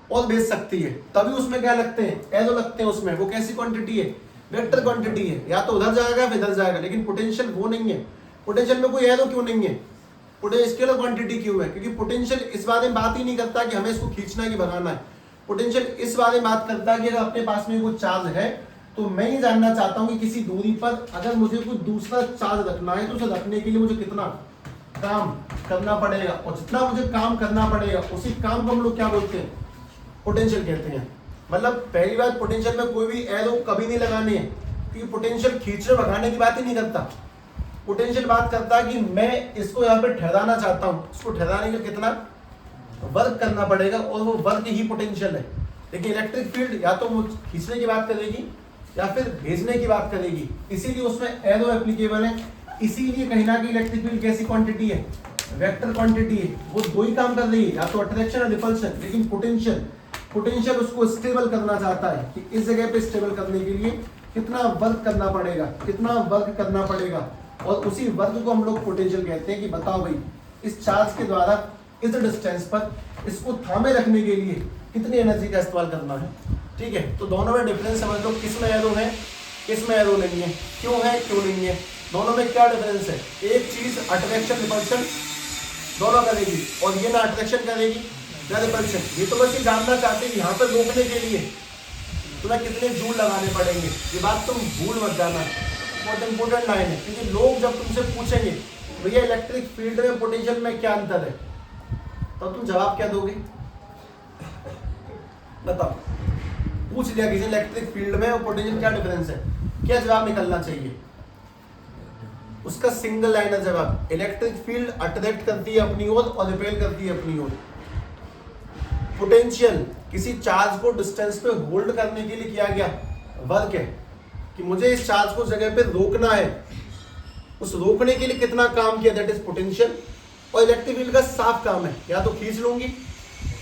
और भेज सकती है, तभी उसमें क्या लगते हैं, एरो लगते हैं उसमें। वो कैसी क्वांटिटी है, वेक्टर क्वांटिटी है, या तो उधर जाएगा फिर इधर जाएगा। लेकिन पोटेंशियल वो नहीं है। पोटेंशियल में कोई एरो क्यों नहीं है, स्केलर क्वांटिटी क्यों है, क्योंकि पोटेंशियल इस बारे में बात ही नहीं करता कि हमें इसको खींचना है कि भगाना है। पोटेंशियल इस बारे में बात करता है कि अगर अपने पास में कोई चार्ज है तो मैं ये जानना चाहता हूं कि किसी दूरी पर अगर मुझे कोई दूसरा चार्ज रखना है तो उसे रखने के लिए मुझे कितना काम करना पड़ेगा, और जितना मुझे काम करना पड़ेगा उसी काम को हम लोग क्या बोलते हैं, पोटेंशियल कहते हैं। मतलब पहली बात, पोटेंशियल में कोई भी एरो कभी नहीं लगानी है, क्योंकि पोटेंशियल खींचने भगाने की बात ही नहीं करता। पोटेंशियल बात करता है कि मैं इसको यहाँ पे ठहराना चाहता हूँ, इसको ठहराने के कितना वर्क करना पड़ेगा, और वो वर्क ही पोटेंशियल है। लेकिन इलेक्ट्रिक फील्ड या तो खींचने की बात करेगी या फिर भेजने की बात करेगी, इसीलिए उसमें एरो एप्लीकेबल है। इसीलिए कहीं ना कहीं इलेक्ट्रिक फील्ड कैसी क्वांटिटी है, वेक्टर क्वांटिटी है। वो दो ही काम कर रही है, या तो अट्रैक्शन और रिपल्शन। लेकिन पोटेंशियल उसको स्टेबल करना चाहता है कि इस जगह पे स्टेबल करने के लिए कितना वर्क करना पड़ेगा, और उसी वर्क को हम लोग पोटेंशियल कहते हैं। कि बताओ भाई, इस चार्ज के द्वारा इस डिस्टेंस पर इसको थामे रखने के लिए कितनी एनर्जी का इस्तेमाल करना है। ठीक है, तो दोनों में डिफरेंस समझ लो, किस में एरो है किस में एरो नहीं है, क्यों है क्यों नहीं है, दोनों में क्या डिफरेंस है। एक चीज अट्रैक्शन रिपल्शन दोनों करेगी, और ये ना अट्रैक्शन करेगी ना रिपल्शन। ये तो बस ये जानना चाहते हैं कि यहाँ पर रोकने के लिए तुम्हें कितने जूल लगाने पड़ेंगे। ये बात तुम भूल मत जाना, बहुत इंपॉर्टेंट लाइन है। क्योंकि लोग जब तुमसे पूछेंगे भैया इलेक्ट्रिक फील्ड में पोटेंशियल में क्या अंतर है, तो तुम जवाब क्या दोगे, बताओ। पूछ लिया किसी इलेक्ट्रिक फील्ड में और पोटेंशियल क्या डिफरेंस है, क्या जवाब निकलना चाहिए उसका? सिंगल लाइन है जवाब, इलेक्ट्रिक फील्ड अट्रैक्ट करती है अपनी ओर और रिपेल करती है अपनी ओर। पोटेंशियल किसी चार्ज को डिस्टेंस पे होल्ड करने के लिए किया गया वर्क है, कि मुझे इस चार्ज को जगह पे रोकना है, उस रोकने के लिए कितना काम किया, दैट इज पोटेंशियल। और इलेक्ट्रिक फील्ड का साफ काम है, या तो खींच लूंगी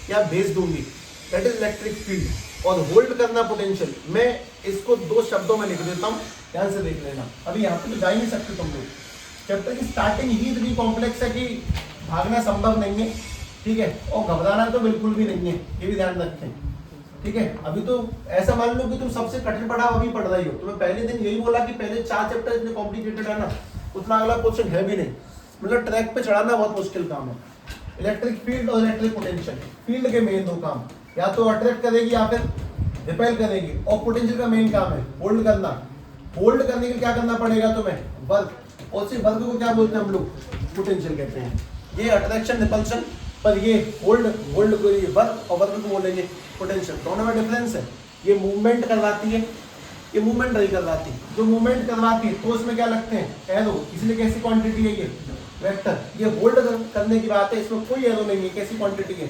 या भेज दूंगी, दैट इज इलेक्ट्रिक फील्ड। और होल्ड करना पोटेंशियल। मैं इसको दो शब्दों में लिख देता हूँ, ध्यान से देख लेना। अभी यहाँ पे तो जा ही नहीं सकते तुम लोग, जब तक स्टार्टिंग ही इतनी कॉम्प्लेक्स है कि भागना संभव नहीं है। ठीक है, और घबराना तो बिल्कुल भी नहीं है, ये भी ध्यान रखें। ठीक है, अभी तो ऐसा मान लो कि तुम सबसे कठिन पढ़ाओ अभी पढ़ रही हो, तुम्हें पहले दिन यही बोला कि पहले 4 चैप्टर इतने कॉम्प्लिकेटेड है ना, उतना अगला क्वेश्चन है भी नहीं। मतलब ट्रैक पे चढ़ाना बहुत मुश्किल काम है। इलेक्ट्रिक फील्ड और इलेक्ट्रिक पोटेंशियल, फील्ड के मेन दो काम, या तो अट्रैक्ट करेगी या फिर रिपेल करेगी। और पोटेंशियल का मेन काम है होल्ड करना। होल्ड करने के लिए क्या करना पड़ेगा तुम्हें, वर्क। और उसी वर्क को क्या बोलते हैं हम लोग, पोटेंशियल कहते हैं। ये अट्रैक्शन रिपल्शन, पर ये होल्ड को ये वर्क, और वर्क को बोलेंगे पोटेंशियल। दोनों में डिफरेंस है। ये मूवमेंट करवाती है, ये मूवमेंट नहीं करवाती। जो मूवमेंट करवाती है तो उसमें क्या लगते हैं, एरो। इसलिए कैसी क्वांटिटी है ये, वेक्टर। ये होल्ड करने की बात है, इसमें कोई एरो नहीं है, कैसी क्वांटिटी है,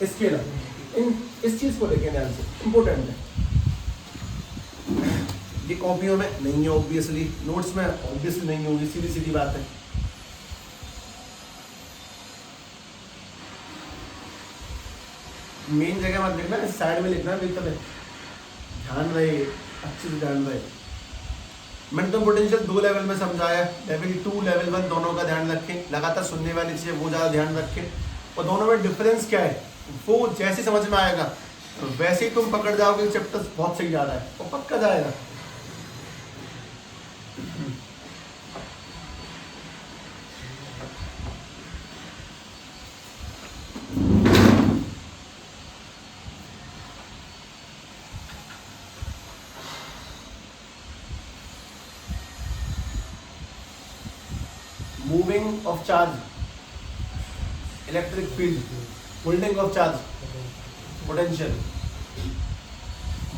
स्केलर। इस चीज को देखें ध्यान से, इंपोर्टेंट है। ये कॉपियों में नहीं है ऑब्वियसली, नोट्स में ऑब्वियसली नहीं होगी, सीधी सीधी बात है। मेन जगह मत लिखना, साइड में लिखना भी, तब ध्यान रहे, अच्छे से ध्यान रहे। मैंने तो पोटेंशियल 2 लेवल में समझाया, लेवल 2 लेवल 1 दोनों का ध्यान रखें, लगातार सुनने वाली चीज़ें वो ज़्यादा ध्यान रखें, और दोनों में डिफरेंस क्या है वो जैसे समझ में आएगा वैसे ही तुम पकड़ जाओगे, चैप्टर बहुत सही जा रहा है वो पक्का जाएगा। Moving of charge, electric field, holding of charge, potential.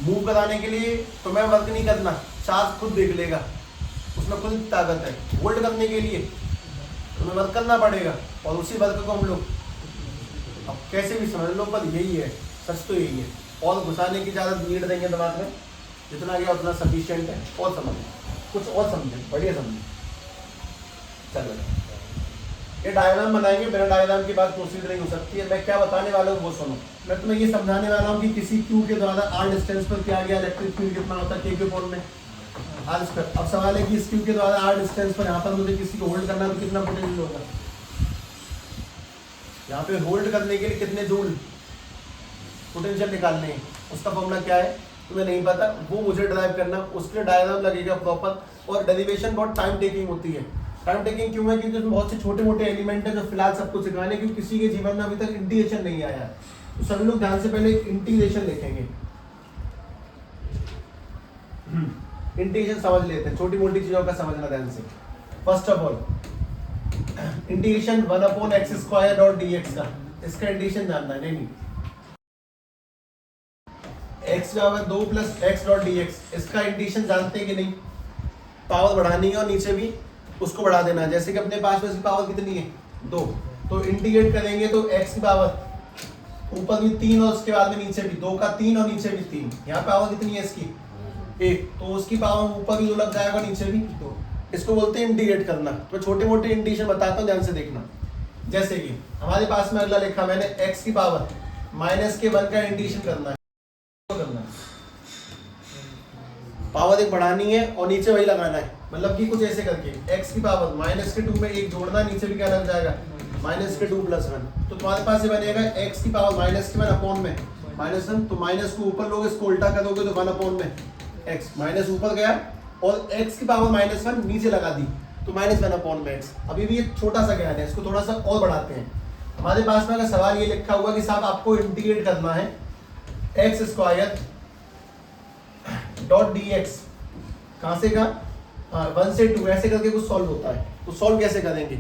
Move कराने के लिए तुम्हें वर्क नहीं करना, चार्ज खुद देख लेगा, उसमें खुद ताकत है। होल्ड करने के लिए तुम्हें वर्क करना पड़ेगा, और उसी वर्क को हम लोग अब कैसे भी समझ लो, पर यही है, सच तो यही है। और घुसाने की ज़्यादा नीड नहीं है दिमाग में, जितना गया उतना सफिशिएंट है। और समझें, कुछ और समझें, बढ़िया समझें। चलो ये डायग्राम बनाएंगे, बिना डायग्राम की बात प्रोसीड नहीं हो सकती है। मैं क्या बताने वाला हूँ वो सुनो। मैं तुम्हें ये समझाने वाला हूँ कि किसी क्यू के द्वारा आर डिस्टेंस पर क्या गया इलेक्ट्रिक फील्ड कितना होता है, के के फॉर्म में आर स्क्वायर। अब सवाल है कि इस क्यू के द्वारा आर डिस्टेंस पर यहाँ पर मुझे किसी को होल्ड करना है तो कितना पोटेंशियल होगा, यहाँ पे होल्ड करने के लिए कितने जूल पोटेंशियल निकालने हैं, उसका फॉर्मूला क्या है तुम्हें नहीं पता, वो मुझे ड्राइव करना, उसके लिए डायग्राम लगेगा प्रॉपर। और डेरिवेशन बहुत टाइम टेकिंग होती है। टाइम टेकिंग क्यों है, क्योंकि उसमें बहुत से छोटे मोटे एलिमेंट हैं जो फिलहाल सबको सिखाने, क्योंकि किसी के जीवन में अभी तक इंटीग्रेशन नहीं आया है। तो सभी लोग ध्यान से पहले इंटीग्रेशन लिखेंगे, इंटीग्रेशन समझ लेते हैं, छोटी मोटी चीजों का समझना ध्यान से। First of all integration 1/x² dot dx का, इसका इंटीग्रेशन जानना है। नहीं x बराबर 2 + x डॉट dx, इसका इंटीग्रेशन जानते हैं कि नहीं। पावर बढ़ानी है और नीचे भी उसको बढ़ा देना है, जैसे कि अपने पास में इसकी पावर कितनी है 2, तो इंटीग्रेट करेंगे तो x की पावर ऊपर भी 3 और उसके बाद में नीचे भी 2 का 3 और नीचे भी 3, यहाँ पावर कितनी है इसकी 1, तो उसकी पावर ऊपर भी 2 लग जाएगा, नीचे भी 2। इसको बोलते हैं इंटीग्रेट करना। तो छोटे मोटे इंटीग्रेशन बताता हूँ, ध्यान से देखना। जैसे कि हमारे पास में अगला लिखा मैंने x की पावर -1 का इंटीग्रेशन करना है, पावर एक बढ़ानी है और नीचे वही लगाना है, मतलब कि कुछ ऐसे करके x की पावर -2 में 1 जोड़ना, नीचे भी क्या लग जाएगा -2 + 1, तो तुम्हारे पास ये बनेगा x की पावर -1 अपॉन में -1, तो माइनस को ऊपर लोगे, इसको उल्टा कर दोगे तो 1 अपॉन में x, माइनस ऊपर गया और x की पावर -1 नीचे लगा दी तो -1 अपॉन में x। अभी भी ये छोटा सा ज्ञान है, इसको थोड़ा सा और बढ़ाते हैं। हमारे पास में अगर सवाल ये लिखा हुआ कि साहब आपको इंटीग्रेट करना है x² डॉट dx, कहाँ से का 1 से 2 ऐसे करके कुछ सॉल्व होता है, तो सॉल्व कैसे करेंगे।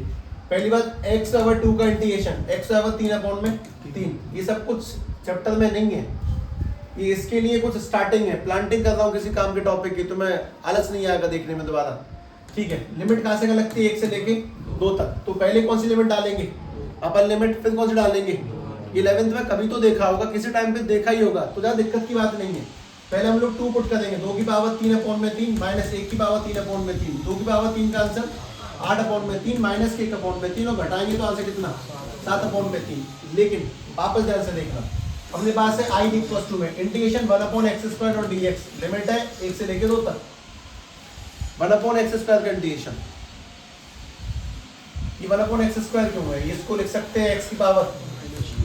पहली बात x/2 का इंटीग्रेशन, x/3 अपॉन में 3, ये सब कुछ चैप्टर में नहीं है, ये इसके लिए कुछ स्टार्टिंग है, प्लांटिंग कर रहा हूँ किसी काम के टॉपिक की, तो मैं आलस नहीं आएगा देखने में दोबारा। ठीक है, लिमिट कहाँ से का लगती है 1 से लेके 2 तक, तो पहले कौन सी लिमिट डालेंगे अपर लिमिट, फिर कौन सी डालेंगे 11th में कभी तो देखा होगा, किसी टाइम पे देखा ही होगा, तो ज़्यादा दिक्कत की बात नहीं है। पहले हम लोग 2 पुट करेंगे, 2 की पावर 3 अपॉन में 3 -1 की पावर 3 अपॉन में 3, 2 की पावर 3 का आंसर 8 अपॉन में 3 -1 अपॉन में 3, और घटाएंगे तो आंसर कितना 7 अपॉन में 3। लेकिन वापस ध्यान से देखना, अपने पास है i = में इंटीग्रेशन 1/x² और dx, लिमिट है 1 से लेके 2 तक, 1/x² का इंटीग्रेशन। ये 1/x² क्यों है, इसको लिख सकते हैं x की पावर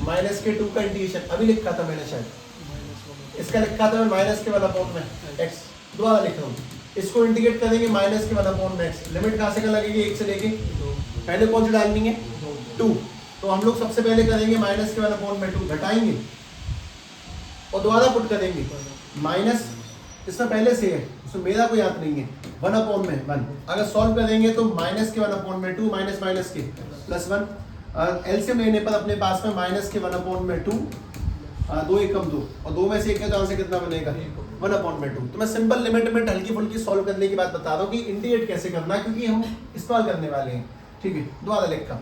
-2 का इंटीग्रेशन, अभी लिखा था मैंने शायद, इसका लिखा था मैं -1 अपॉन में x, दोबारा लिख रहा हूँ। इसको इंटीग्रेट करेंगे -1 अपॉन में x, लिमिट कहाँ से का लगेगी 1 से लेके, पहले कौन सी डालनी है 2, तो हम लोग सबसे पहले करेंगे -1 अपॉन में 2, घटाएंगे और दोबारा पुट करेंगे माइनस, इसमें पहले से है उसमें मेरा कोई याद नहीं है, 1 अपॉन में 1, अगर सॉल्व करेंगे तो -1 अपॉन में 2 माइनस के +1, एलसीएम लेने पर अपने पास में -1 अपॉन में 2, 2 एकम 2, और 2 में से 1 है तो आंसर कितना बनेगा 1 अपॉन में 2। तो मैं सिंपल लिमिट में हल्की फुल्की सॉल्व करने की बात बता रहा हूँ कि इंटीग्रेट कैसे करना है, क्योंकि हम इस्तेमाल करने वाले हैं। ठीक है, दोबारा लिखा,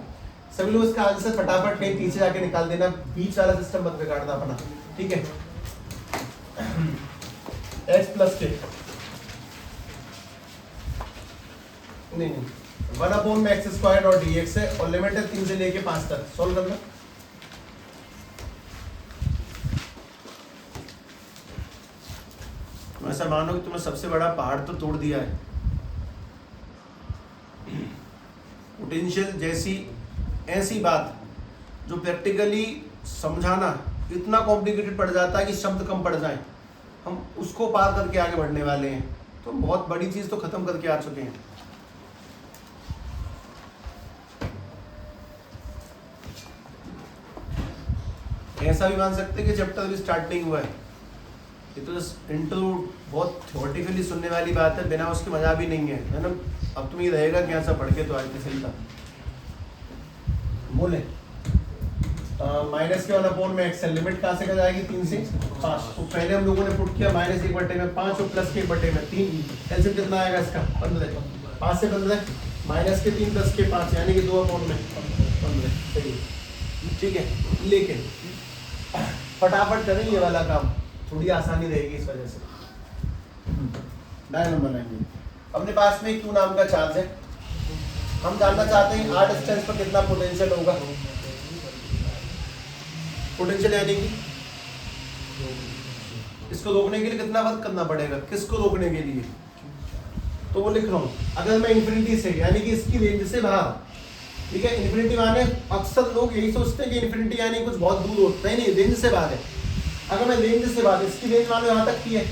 सभी लोग इसका आंसर फटाफट कहीं पीछे जाके निकाल देना, बीच वाला सिस्टम मत बिगाड़ना अपना। ठीक है, x + k नहीं नहीं, 1/x² और dx है और लिमिट है 3 से लेके 5 तक। सॉल्व करना। तुम ऐसा मानो कि तुमने सबसे बड़ा पहाड़ तो तोड़ दिया है। पोटेंशियल जैसी ऐसी बात जो प्रैक्टिकली समझाना इतना कॉम्प्लिकेटेड पड़ जाता है कि शब्द कम पड़ जाए, हम उसको पार करके आगे बढ़ने वाले हैं। तो हम बहुत बड़ी चीज तो खत्म करके आ चुके हैं। ऐसा भी मान सकते हैं कि चैप्टर अभी स्टार्ट नहीं हुआ है, ये तो इंट्रो बहुत थ्योरेटिकली सुनने वाली बात है, बिना उसके मजा भी नहीं है ना। अब तुम ये रहेगा कि ऐसा पढ़ के तो आए थे सही था। बोले माइनस के 1/x है, लिमिट कहाँ से जाएगी 3 से 5। तो पहले हम लोगों ने पुट किया -1/5 और प्लस के 1/3। एलसीएम कितना आएगा इसका 15। 5 से 15 माइनस के 3 प्लस के 5 यानी कि 2/15। सही है, ठीक है। लेकिन फटाफट करें ये वाला काम, थोड़ी आसानी रहेगी इस वजह से। डायग्राम बनाएंगे। अपने पास में एक Q नाम का चार्ज है, हम जानना चाहते हैं r डिस्टेंस पर कितना पोटेंशियल होगा। पोटेंशियल यानी कि इसको रोकने के लिए कितना वर्क करना पड़ेगा, किसको रोकने के लिए। तो वो लिख रहा हूँ, अगर मैं इन्फिनिटी से यानी कि इसकी रेंज से बाहर, ठीक है, इन्फिनिटी माने अक्सर लोग यही सोचते हैं कि इन्फिनिटी यानी कुछ बहुत दूर होता है, नहीं, रेंज से बाहर है। अगर मैं रेंज से बाहर, इसकी रेंज मानो यहाँ तक की है,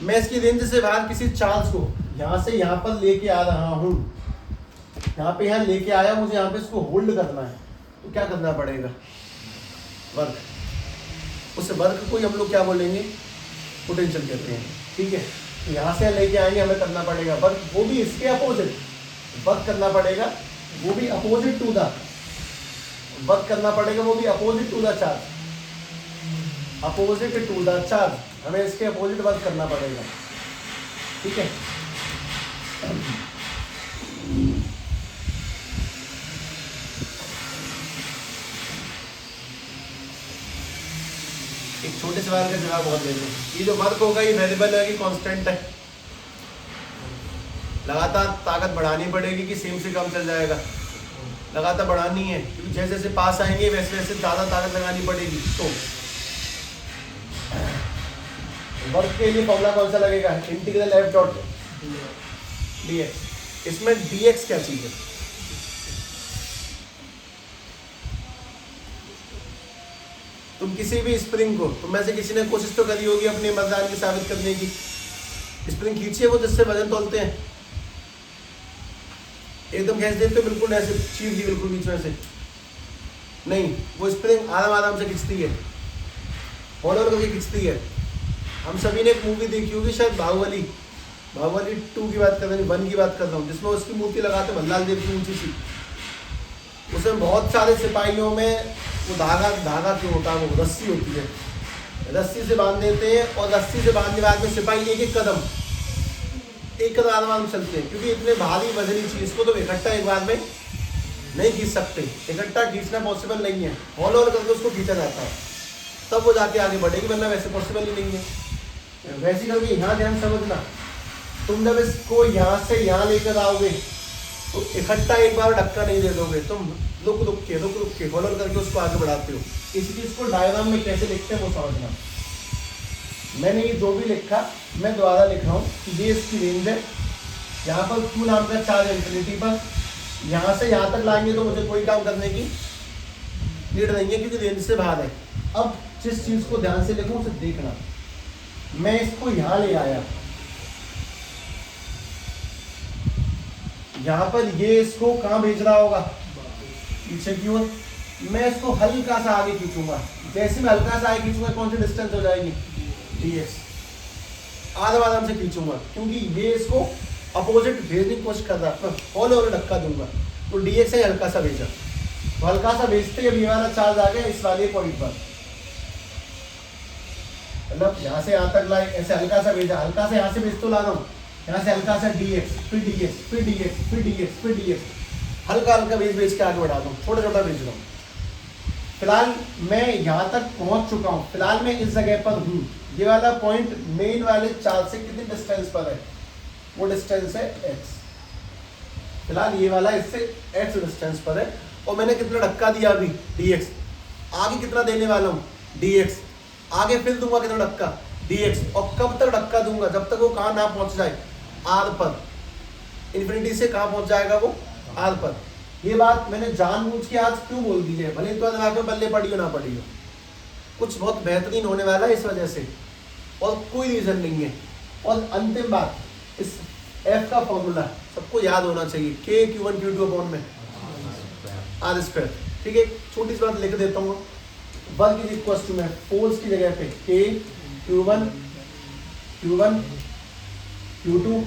मैं इसकी रेंज से बाहर किसी चार्ज को यहाँ से यहाँ पर लेके आ रहा हूँ, यहाँ पे यहाँ लेके आया, मुझे यहाँ पे इसको होल्ड करना है, तो क्या करना पड़ेगा, वर्क। उस वर्क को हम लोग क्या बोलेंगे, पोटेंशियल कहते हैं, ठीक है। तो यहाँ से लेके आएंगे, हमें करना पड़ेगा वर्क, वो भी इसके अपोजिट वर्क करना पड़ेगा, वो भी अपोजिट टू द वर्क करना पड़ेगा, वो भी opposite to the charge, opposite to the charge, हमें इसके अपोजिट वर्क करना पड़ेगा, ठीक है। एक छोटे सवाल का जवाब बहुत देते हैं, ये जो वर्क होगा ये वेरिएबल है कि कांस्टेंट है। लगातार ताकत बढ़ानी पड़ेगी कि सेम से कम चल जाएगा, लगातार बढ़ानी है, क्योंकि जैसे जैसे पास आएंगे वैसे वैसे ज़्यादा ताकत लगानी पड़ेगी। तो वर्क के लिए फॉर्मूला कौन सा लगेगा, इंटीग्रल f डॉट dx। इसमें dx क्या चीज है, तुम किसी भी स्प्रिंग को, तुम में से किसी ने कोशिश तो करी होगी अपने मर्दान की साबित करने की। स्प्रिंग खींचिए वो जिससे वजन तोलते हैं, एकदम खींच देते हो बिल्कुल ऐसे चीर दी बिल्कुल बीच में से, नहीं, वो स्प्रिंग आराम आराम से खींचती है, ऑर्डर करके खींचती है। हम सभी ने एक मूवी देखी होगी शायद, बाहुबली 2 की बात कर रहे हैं, 1 की बात कर रहा हूँ, जिसमें उसकी मूर्ति लगाते भल्लाल देव की ऊंची सी, उसमें बहुत सारे सिपाहियों में वो धागा क्यों होता है, वो रस्सी होती है, रस्सी से बांध देते हैं, और रस्सी से बांधने के बाद में सिपाही एक कदम आराम चलते हैं, क्योंकि इतने भारी वजनी चीज को तो इकट्ठा एक बार में नहीं खींच सकते, इकट्ठा खींचना पॉसिबल नहीं है, हॉल हॉल करके उसको खींचा जाता है, तब वो जाके आगे बढ़ेगी, वरना वैसे पॉसिबल ही नहीं है। वैसे करके यहाँ ध्यान समझना, तुम जब इसको यहाँ से यहाँ लेकर आओगे तो इकट्ठा एक बार धक्का नहीं दे दोगे, तुम रुक के हॉल हॉल करके उसको आगे बढ़ाते हो। इस चीज को डायग्राम में कैसे लिखते हैं वो समझना। मैंने ये जो भी लिखा मैं दोबारा लिख रहा हूँ कि ये इसकी रेंज है, यहाँ पर Q नाम का चार्ज इन्फिनिटी पर, यहाँ से यहाँ तक लाएंगे तो मुझे कोई काम करने की नीड नहीं है, क्योंकि रेंज से बाहर है। अब जिस चीज को ध्यान से लिखूं उसे देखना, मैं इसको यहाँ ले आया, यहाँ पर ये इसको कहाँ भेज रहा होगा, पीछे की ओर। मैं इसको हल्का सा आगे खींचूंगा, जैसे मैं हल्का सा आगे खींचूंगा कौन सी डिस्टेंस हो जाएगी, dx। आराम से खींचूंगा क्योंकि ये इसको अपोजिट भेजने की कोशिश कर रहा है, हॉल और धक्का दूंगा, तो dx से हल्का सा भेजा, तो हल्का सा भेजते अब ये वाला चार्ज आ गया इस वाले पॉइंट पर, मतलब यहाँ से यहाँ तक लाए, ऐसे हल्का सा भेजा, हल्का से यहाँ से भेज तो ला रहा हूँ, यहाँ से हल्का सा dx, फिर dx, फिर dx, फिर dx, फिर dx, हल्का हल्का भेज के आगे बढ़ा दूँ, छोटा छोटा भेज रहा हूँ। फिलहाल मैं यहाँ तक पहुँच चुका हूँ, फिलहाल मैं इस जगह पर हूँ। ये वाला पॉइंट मेन वाले चार्ज से कितनी डिस्टेंस पर है, वो डिस्टेंस है x। फिलहाल ये वाला इससे x डिस्टेंस पर है और मैंने कितना धक्का दिया अभी dx, आगे कितना देने वाला हूँ dx, आगे फिर दूंगा कितना धक्का dx, और कब तक धक्का दूंगा जब तक वो कहाँ ना पहुंच जाए आध पर, इन्फिनिटी से कहाँ पहुंच जाएगा वो आध पर। ये बात मैंने जानबूझ के आज क्यों बोल दी है, भले तो दिमाग में बल्ले पड़ी हो ना पड़ी हो, कुछ बहुत बेहतरीन होने वाला है इस वजह से, और कोई रीजन नहीं है। और अंतिम बात, इस f का फॉर्मूला सबको याद होना चाहिए, k q1 q2 अपॉन में आर स्क्वायर। ठीक है, छोटी सी बात लिख देता हूँ, वर्क इज इक्वल टू में फोर्स की जगह पे k q1 q2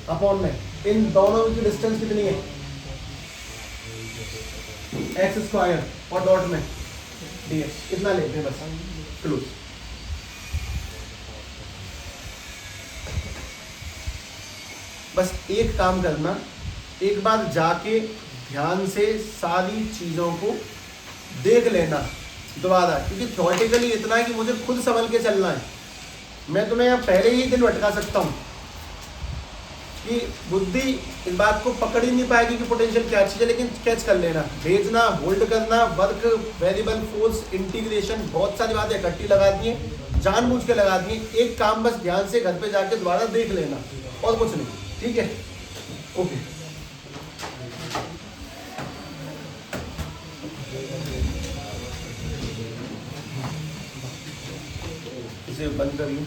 अपॉन में इन दोनों की डिस्टेंस कितनी है x स्क्वायर और डॉट में dx, इतना लेते हैं बस क्लोज। बस एक काम करना, एक बार जाके ध्यान से सारी चीज़ों को देख लेना दोबारा, क्योंकि थ्योरेटिकली इतना है कि मुझे खुद संभल के चलना है। मैं तुम्हें यहाँ पहले ही दिन भटका सकता हूँ कि बुद्धि इस बात को पकड़ ही नहीं पाएगी कि पोटेंशियल क्या चीज़ है, लेकिन कैच कर लेना, भेजना, होल्ड करना, वर्क, वेरिएबल, फोर्स, इंटीग्रेशन, बहुत सारी बातें इकट्ठी लगा दी हैं, जानबूझ के लगा दी हैं। एक काम बस ध्यान से घर पे जाके दोबारा देख लेना और कुछ नहीं, ठीक है? ओके, इसे बंद करिए।